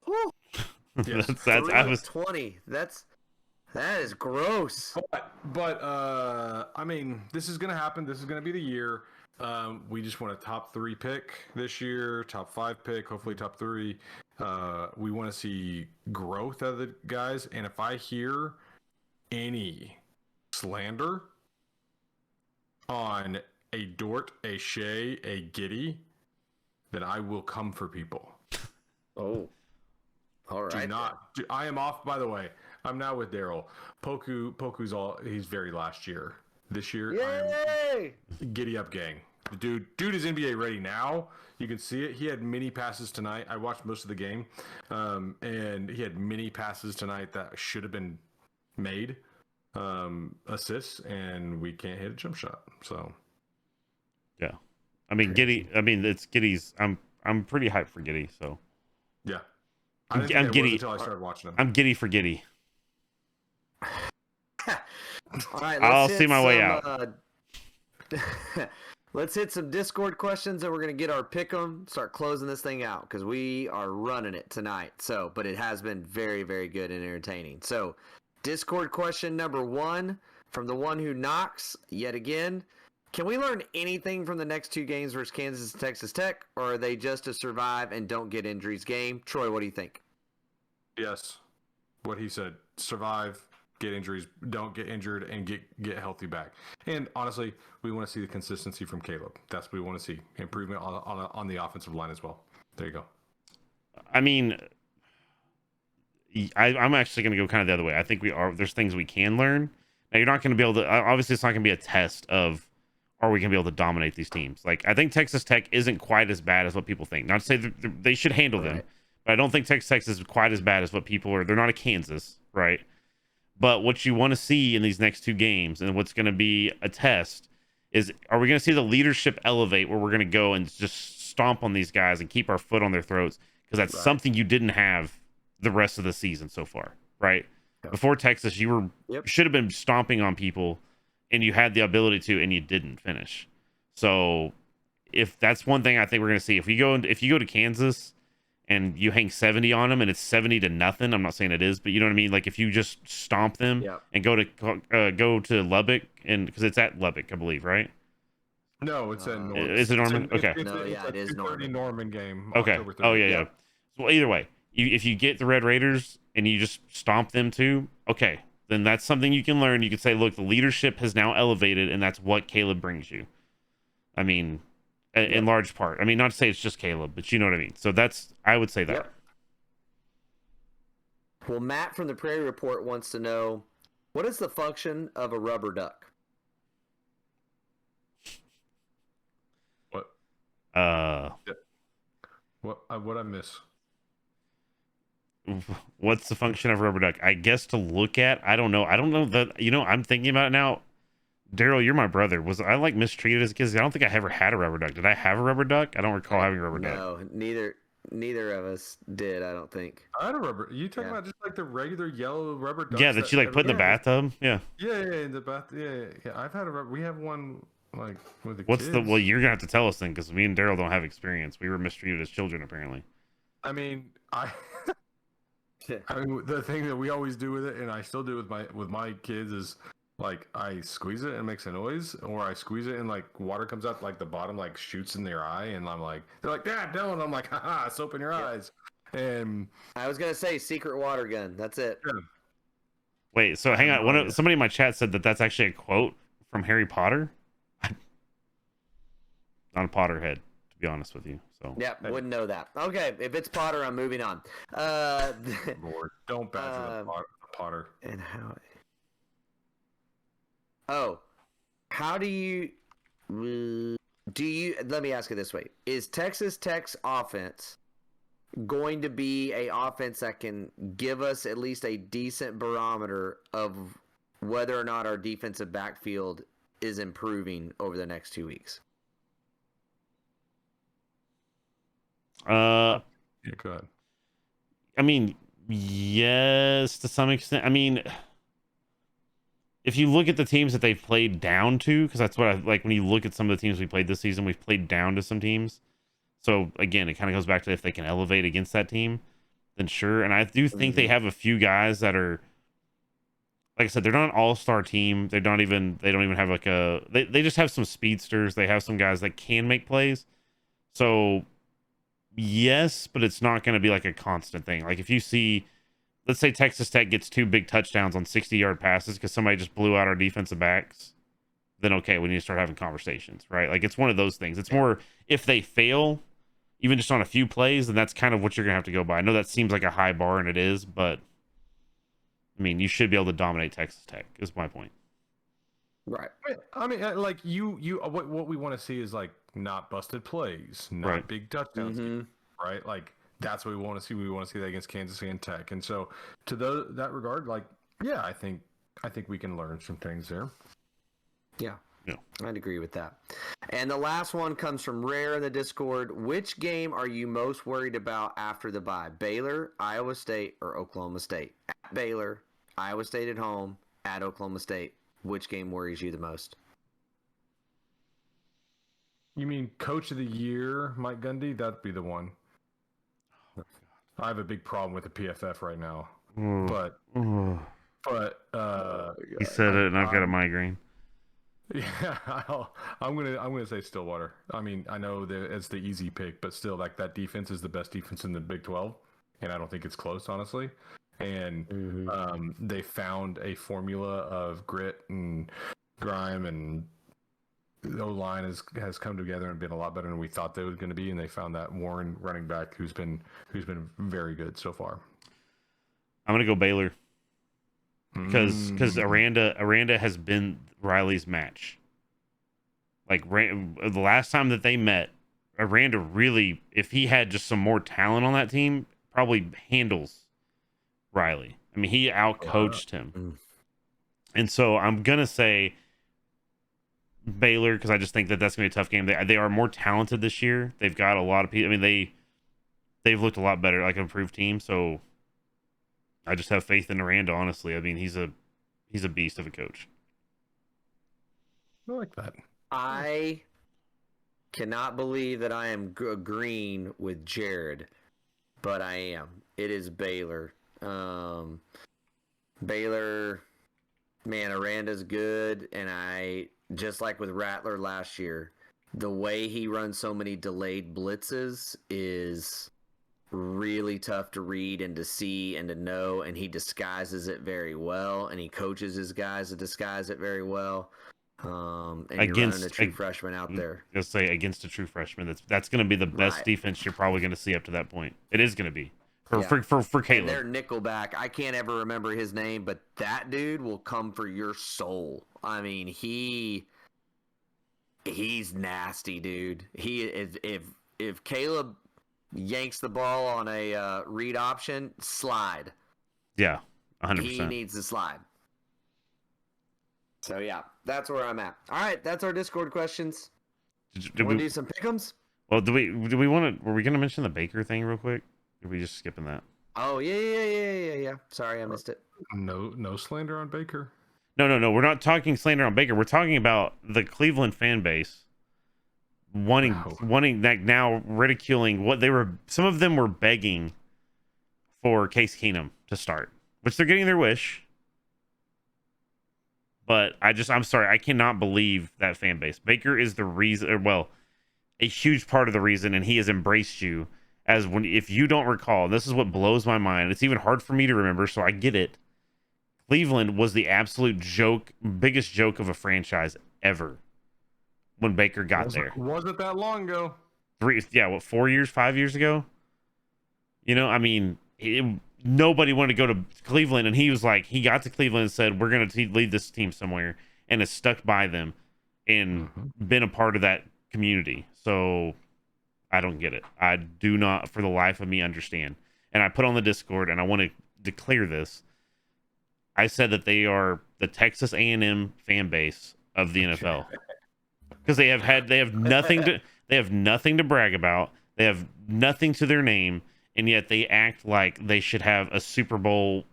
Oh. Yes. I was 20. That is gross. But I mean, this is gonna happen. This is gonna be the year. We just want a top 3 pick this year, top 5 pick, hopefully top 3. We want to see growth out of the guys, and if I hear any slander on a Dort, a Shea, a Giddy, then I will come for people. Oh, all right. I am off. By the way, I'm now with Daryl. Poku's he's very last year. This year, Yay! Giddy up, gang. The dude is NBA ready now. You can see it. He had mini passes tonight. I watched most of the game, and he had mini passes tonight that should have been made, assists, and we can't hit a jump shot. So, yeah, I mean Giddy. I mean it's Giddy's. I'm pretty hyped for Giddy. So yeah, I'm Giddy until I started watching him. I'm giddy for Giddy. All right, I'll see my way out. Let's hit some Discord questions, and we're gonna get our pick 'em. Start closing this thing out because we are running it tonight. So, but it has been very, very good and entertaining. So, Discord question number 1 from the one who knocks yet again. Can we learn anything from the next 2 games versus Kansas and Texas Tech, or are they just a survive and don't get injuries game? Troy, what do you think? Yes, what he said: survive, get injuries, don't get injured, and get healthy back. And honestly, we want to see the consistency from Caleb. That's what we want to see. Improvement on the offensive line as well. There you go. I mean, I'm actually going to go kind of the other way. I think there's things we can learn. Now, you're not going to be able to, obviously, it's not going to be a test of, are we going to be able to dominate these teams? Like, I think Texas Tech isn't quite as bad as what people think. Not to say that they should handle them, but I don't think Texas Tech is quite as bad as what people are. They're not a Kansas, right? But what you want to see in these next 2 games, and what's going to be a test, is are we going to see the leadership elevate where we're going to go and just stomp on these guys and keep our foot on their throats? Because that's something you didn't have the rest of the season so far, right? Yep. Before Texas, you should have been stomping on people, and you had the ability to, and you didn't finish. So if that's one thing I think we're going to see, if you go to Kansas and you hang 70 on them and it's 70-0, I'm not saying it is, but you know what I mean? Like if you just stomp them and go to Lubbock, and because it's at Lubbock, I believe, right? No, it's at Norman. Is it Norman? Okay. It is Norman. Norman game. Okay. Oh, yeah. Well, either way, if you get the Red Raiders and you just stomp them too, okay, then that's something you can learn. You can say, look, the leadership has now elevated, and that's what Caleb brings you. I mean, in large part. I mean, not to say it's just Caleb, but you know what I mean. So I would say that. Yep. Well, Matt from the Prairie Report wants to know, what is the function of a rubber duck? What? What I miss? What's the function of a rubber duck? I guess to look at. I don't know that. I'm thinking about it now. Daryl, you're my brother. Was I like mistreated as a kid? I don't think I ever had a rubber duck. Did I have a rubber duck? I don't recall having a rubber duck. No, neither of us did. I don't think. I had a rubber. You talking about just like the regular yellow rubber duck? Yeah, that you like put in the bathtub. Yeah. Yeah, in the bath. Yeah. I've had a rubber. We have one like with the What's kids. Well, you're gonna have to tell us then, because me and Daryl don't have experience. We were mistreated as children, apparently. I mean, the thing that we always do with it, and I still do with my kids, is like I squeeze it and it makes a noise, or I squeeze it and like water comes out like the bottom like shoots in their eye, and I'm like, they're like, Dad, don't. I'm like, haha, it's open your eyes. And I was gonna say secret water gun. That's it. Yeah. Wait, so hang on. Somebody in my chat said that's actually a quote from Harry Potter. Not a Potterhead, to be honest with you. So yeah, wouldn't know that. Okay, if it's Potter, I'm moving on. Lord, don't badger the Potter. And how? Oh, how do you? Let me ask it this way: is Texas Tech's offense going to be a offense that can give us at least a decent barometer of whether or not our defensive backfield is improving over the next 2 weeks? Yeah, go ahead. I mean, yes, to some extent. I mean, if you look at the teams that they've played down to, because that's what I like when you look at some of the teams we played this season, we've played down to some teams. So again, it kind of goes back to if they can elevate against that team, then sure. And I do think they have a few guys that are, like I said, they're not an all-star team. They don't even have like they just have some speedsters. They have some guys that can make plays. So yes, but it's not going to be like a constant thing. Like if you see, let's say Texas Tech gets 2 big touchdowns on 60-yard passes because somebody just blew out our defensive backs, then okay, we need to start having conversations, right? Like it's one of those things. It's more if they fail, even just on a few plays, then that's kind of what you're gonna have to go by. I know that seems like a high bar, and it is, but I mean, you should be able to dominate Texas Tech. Is my point. Right. I mean, like what we want to see is like not busted plays, not Right. big touchdowns, right? Like that's what we want to see. We want to see that against Kansas and Tech, and so to that regard, like yeah, I think we can learn some things there. Yeah. Yeah. I'd agree with that. And the last one comes from Rare in the Discord. Which game are you most worried about after the bye? Baylor, Iowa State, or Oklahoma State? At Baylor, Iowa State at home, at Oklahoma State. Which game worries you the most? You mean Coach of the Year, Mike Gundy? That'd be the one. I have a big problem with the PFF right now, but he said it, and I've got a migraine. Yeah, I'm gonna say Stillwater. I mean, I know that it's the easy pick, but still, like that defense is the best defense in the Big 12, and I don't think it's close, honestly. And they found a formula of grit and grime, and the O-line has come together and been a lot better than we thought they was going to be. And they found that Warren running back who's been very good so far. I'm gonna go Baylor because Aranda has been Riley's match. Like the last time that they met, Aranda really, if he had just some more talent on that team, probably handles Riley. I mean, he outcoached him. And so I'm going to say Baylor because I just think that that's going to be a tough game. They are more talented this year. They've got a lot of people. I mean, they've looked a lot better, like an improved team. So I just have faith in Aranda, honestly. I mean, he's a beast of a coach. I like that. I cannot believe that I am agreeing with Jared, but I am. It is Baylor. Baylor, man, Aranda's good, and I just like with Rattler last year, the way he runs so many delayed blitzes is really tough to read and to see and to know, and he disguises it very well, and he coaches his guys to disguise it very well. And you're running a true freshman out there. Let's say against a true freshman, that's going to be the best defense you're probably going to see up to that point. It is going to be. For Caleb. And their nickelback, I can't ever remember his name, but that dude will come for your soul. I mean, he's nasty, dude. He if Caleb yanks the ball on a read option, slide. Yeah, 100%. He needs to slide. So yeah, that's where I'm at. All right, that's our Discord questions. Want to do some pick'ems? Well, do we want to? Were we going to mention the Baker thing real quick? Or are we just skipping that? Oh yeah. Sorry, I missed it. No slander on Baker. No. We're not talking slander on Baker. We're talking about the Cleveland fan base wanting that now ridiculing what they were. Some of them were begging for Case Keenum to start, which they're getting their wish. But I'm sorry, I cannot believe that fan base. Baker is the reason, a huge part of the reason, and he has embraced you. If you don't recall, this is what blows my mind. It's even hard for me to remember, so I get it. Cleveland was the absolute biggest joke of a franchise ever when Baker got there. Wasn't that long ago? 4 years, 5 years ago? You know, I mean, nobody wanted to go to Cleveland, and he was like, he got to Cleveland and said, we're going to lead this team somewhere, and has stuck by them and been a part of that community. So I don't get it. I do not, for the life of me, understand. And I put on the Discord, and I want to declare this. I said that they are the Texas A&M fan base of the NFL because they have nothing to brag about. They have nothing to their name, and yet they act like they should have a Super Bowl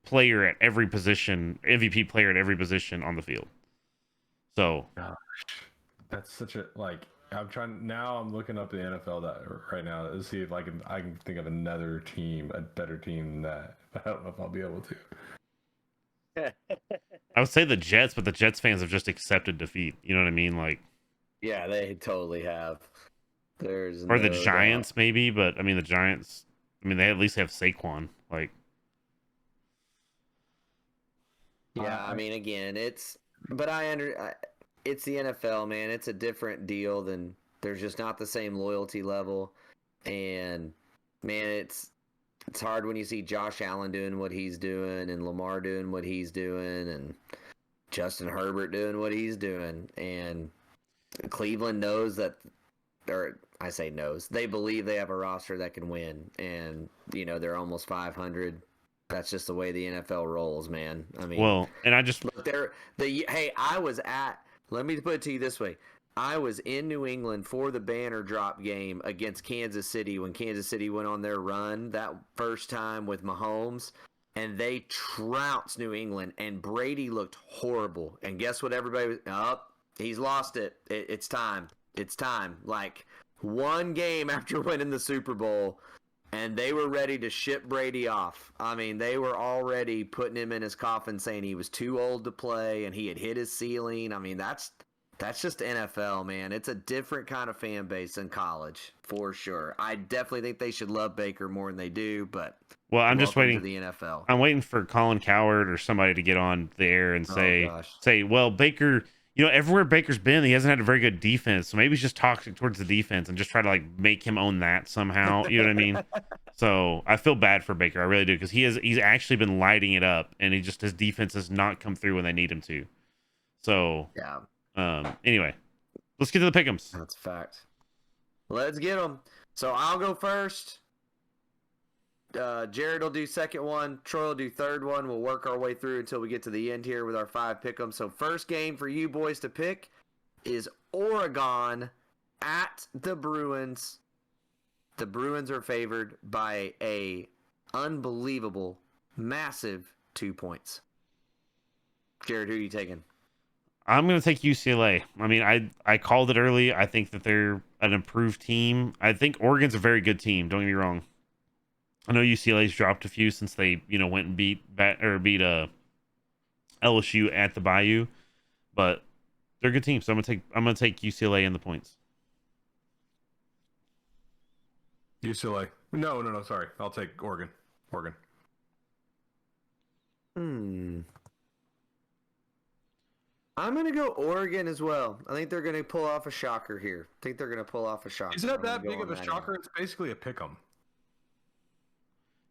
player at every position, MVP player at every position on the field. So, gosh, that's such a I'm looking up the NFL right now to see if I can think of another team, a better team than that. I don't know if I'll be able to. I would say the Jets, but the Jets fans have just accepted defeat. You know what I mean? Like, yeah, they totally have. Or the Giants, maybe, but I mean the Giants. I mean they at least have Saquon. Like, yeah, I mean again, but it's the NFL, man. It's a different deal than there's just not the same loyalty level. And man, it's hard when you see Josh Allen doing what he's doing and Lamar doing what he's doing and Justin Herbert doing what he's doing. And Cleveland knows that, or I say knows, they believe they have a roster that can win. And, you know, they're almost 500. That's just the way the NFL rolls, man. I mean, well, and I just look, hey, let me put it to you this way. I was in New England for the banner drop game against Kansas City when Kansas City went on their run that first time with Mahomes, and they trounced New England, and Brady looked horrible. And guess what everybody was, he's lost it. It's time. It's time. Like, one game after winning the Super Bowl, and they were ready to ship Brady off. I mean, they were already putting him in his coffin saying he was too old to play and he had hit his ceiling. I mean, that's just NFL, man. It's a different kind of fan base than college, for sure. I definitely think they should love Baker more than they do, but well, I'm just waiting to the NFL. I'm waiting for Colin Cowherd or somebody to get on the air and say, well, Baker, you know, everywhere Baker's been, he hasn't had a very good defense. So maybe he's just toxic towards the defense and just try to like make him own that somehow. You know what I mean? So I feel bad for Baker. I really do, because he's actually been lighting it up, and his defense has not come through when they need him to. So yeah. Anyway, let's get to the pick'ems. That's a fact. Let's get them. So I'll go first. Jared will do second one. Troy will do third one. We'll work our way through until we get to the end here with our 5 pick'ems. So first game for you boys to pick is Oregon at the Bruins. The Bruins are favored by a unbelievable, massive 2 points. Jared, who are you taking? I'm going to take UCLA. I mean, I called it early. I think that they're an improved team. I think Oregon's a very good team. Don't get me wrong. I know UCLA's dropped a few since they, you know, went and beat LSU at the Bayou, but they're a good team. So I'm gonna take UCLA in the points. UCLA. No. Sorry, I'll take Oregon. I'm going to go Oregon as well. I think they're going to pull off a shocker here. Is that that big of a shocker? It's basically a pick'em.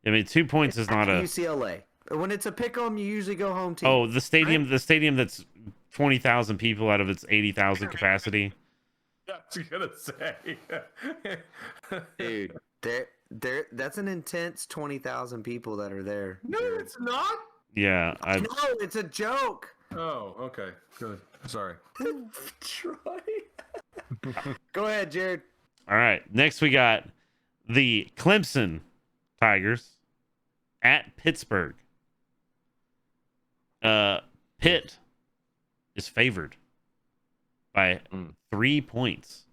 I mean, 2 points is not a UCLA. When it's a pick'em, you usually go home team. Oh, the stadium, right? The stadium that's 20,000 people out of its 80,000 capacity. That's what I was gonna say. Dude, that's an intense 20,000 people that are there. No, it's not. Yeah, No, it's a joke. Oh, okay, good. Sorry. Troy. Go ahead, Jared. All right. Next, we got the Clemson Tigers at Pittsburgh. Pitt is favored by 3 points.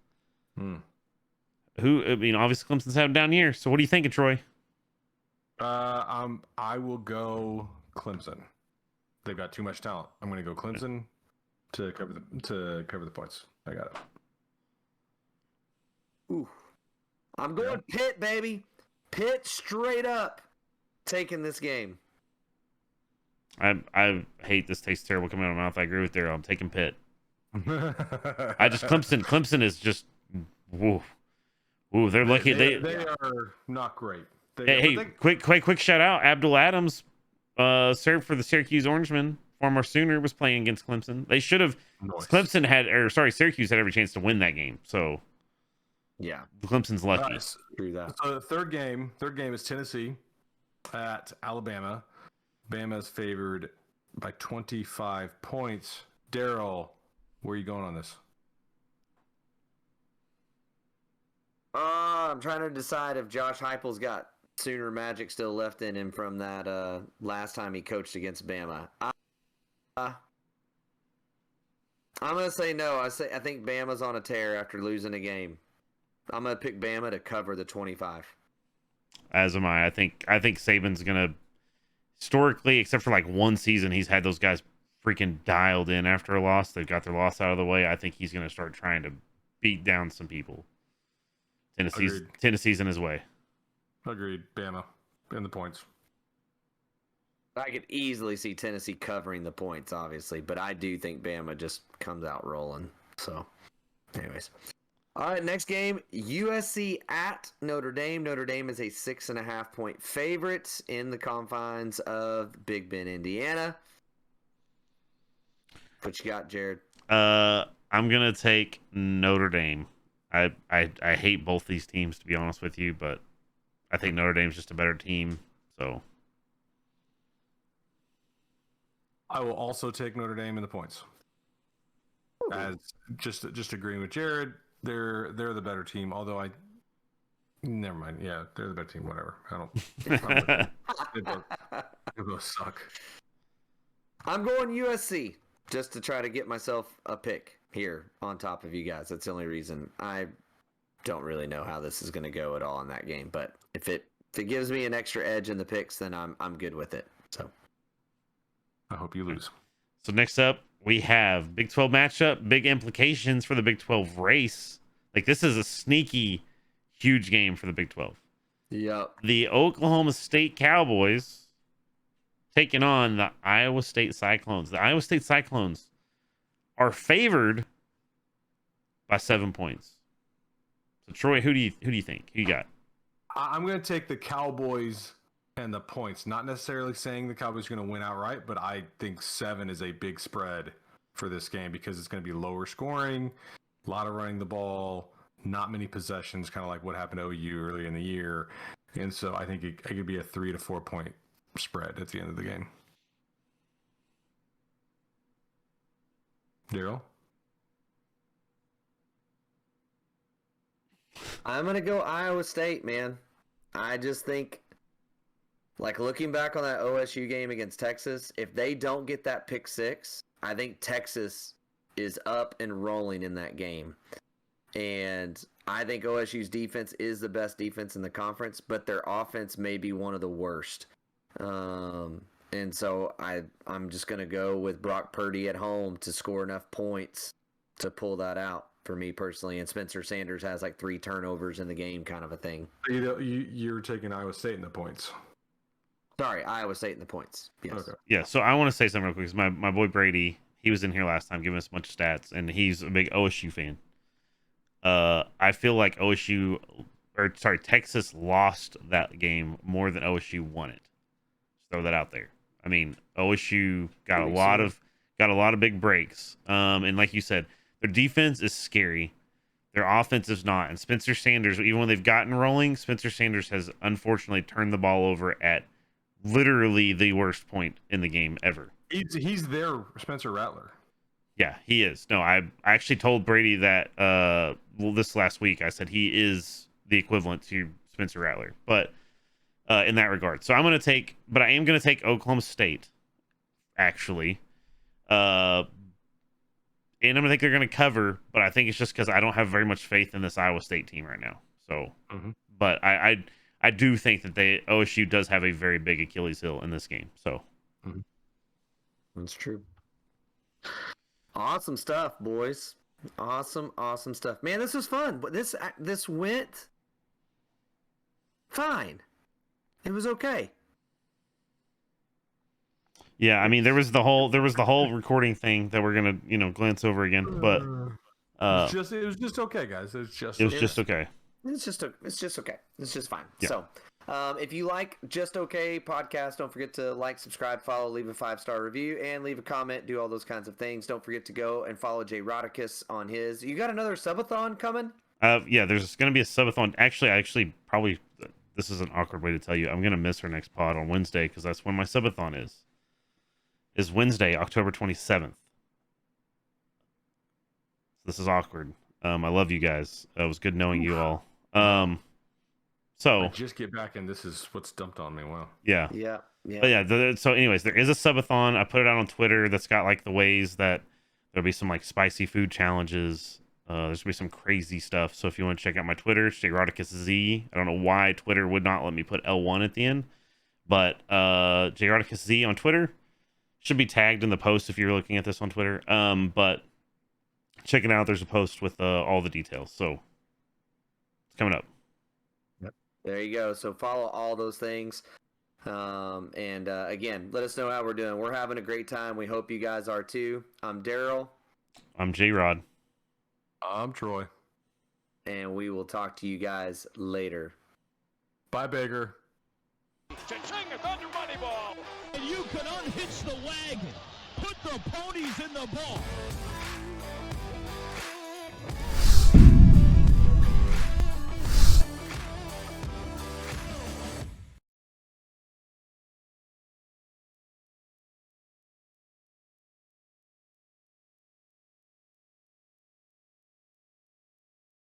Who? I mean, obviously Clemson's having down year. So, what are you thinking, Troy? I will go Clemson. They've got too much talent. I'm going to go Clemson to cover the points. I got it. Ooh. I'm going Pitt, baby. Pitt straight up taking this game. I hate this. Tastes terrible coming out of my mouth. I agree with Daryl. I'm taking Pitt. Clemson is just woo. Ooh, they're lucky. They are not great. Quick shout out. Abdul Adams, served for the Syracuse Orangemen. Former Sooner was playing against Clemson. They should have. Nice. Syracuse had every chance to win that game. So, yeah, Clemson's lucky. Nice. So the third game is Tennessee at Alabama. Bama's favored by 25 points. Daryl, where are you going on this? I'm trying to decide if Josh Heupel's got Sooner magic still left in him from that last time he coached against Bama. I'm gonna say no. I think Bama's on a tear after losing a game. I'm gonna pick Bama to cover the 25. As am I. I think Saban's gonna, historically, except for like one season, he's had those guys freaking dialed in after a loss. They've got their loss out of the way. I think he's gonna start trying to beat down some people. Tennessee's in his way. Agreed. Bama in the points. I could easily see Tennessee covering the points, obviously, but I do think Bama just comes out rolling. So, anyways. All right, next game, USC at Notre Dame. Notre Dame is a 6.5-point favorite in the confines of Big Bend, Indiana. What you got, Jared? I'm gonna take Notre Dame. I hate both these teams, to be honest with you, but I think Notre Dame's just a better team. So I will also take Notre Dame in the points. As just agreeing with Jared, they're the better team. Although never mind. Yeah, they're the better team. Whatever. They both suck. I'm going USC just to try to get myself a pick here on top of you guys. That's the only reason. I don't really know how this is going to go at all in that game, but if it gives me an extra edge in the picks, then I'm good with it. So I hope you lose. So next up, we have Big 12 matchup, big implications for the Big 12 race. Like, this is a sneaky, huge game for the Big 12. Yep. The Oklahoma State Cowboys taking on the Iowa State Cyclones. The Iowa State Cyclones are favored by 7 points. So Troy, who do you think? Who you got? I'm going to take the Cowboys and the points. Not necessarily saying the Cowboys are going to win outright, but I think 7 is a big spread for this game because it's going to be lower scoring, a lot of running the ball, not many possessions, kind of like what happened to OU early in the year. And so I think it could be a 3 to 4 point spread at the end of the game. Daryl? I'm going to go Iowa State, man. I just think, like, looking back on that OSU game against Texas, if they don't get that pick six, I think Texas is up and rolling in that game. And I think OSU's defense is the best defense in the conference, but their offense may be one of the worst. And so I'm just going to go with Brock Purdy at home to score enough points to pull that out for me personally. And Spencer Sanders has like 3 turnovers in the game, kind of a thing. You're taking Iowa State in the points. Sorry, Iowa State in the points. Yes. Okay. Yeah, so I want to say something real quick. 'Cause my boy Brady, he was in here last time giving us a bunch of stats, and he's a big OSU fan. I feel like Texas lost that game more than OSU won it. Just throw that out there. I mean, OSU got a lot of big breaks. And like you said, their defense is scary. Their offense is not. And Spencer Sanders, even when they've gotten rolling, Spencer Sanders has unfortunately turned the ball over at literally the worst point in the game ever. He's their Spencer Rattler. Yeah, he is. No, I actually told Brady that this last week. I said he is the equivalent to Spencer Rattler, but in that regard. So I am going to take Oklahoma State, actually. And I'm going to think they're going to cover, but I think it's just because I don't have very much faith in this Iowa State team right now. So, but I do think that OSU does have a very big Achilles heel in this game. So, that's true. Awesome stuff, boys. Awesome stuff. Man, this was fun. But this went fine. It was okay. Yeah, I mean, there was the whole recording thing that we're gonna glance over again, but it was just okay, guys. It was just okay. It's just okay. It's just fine. Yeah. So, if you like Just Okay podcast, don't forget to like, subscribe, follow, leave a 5-star review, and leave a comment. Do all those kinds of things. Don't forget to go and follow Jay Rodicus on his. You got another subathon coming? Yeah, there's going to be a subathon. Actually, probably this is an awkward way to tell you. I'm going to miss our next pod on Wednesday because that's when my subathon is. Is Wednesday, October 27th. This is awkward. I love you guys. It was good knowing you all. So I just get back and this is what's dumped on me. Wow. Yeah. But yeah. So anyways, there is a subathon. I put it out on Twitter. That's got like the ways that there'll be some like spicy food challenges. There's gonna be some crazy stuff. So if you want to check out my Twitter, it's JRodicusZ. I don't know why Twitter would not let me put L1 at the end, but JRodicusZ on Twitter should be tagged in the post if you're looking at this on Twitter. But check it out. There's a post with all the details. So it's coming up. There you go. So follow all those things. Again, let us know how we're doing. We're having a great time. We hope you guys are too. I'm Daryl. I'm J-Rod. I'm Troy. And we will talk to you guys later. Bye, Baker. Cha-ching, a Thunder Moneyball. And you can unhitch the wagon. Put the ponies in the ball.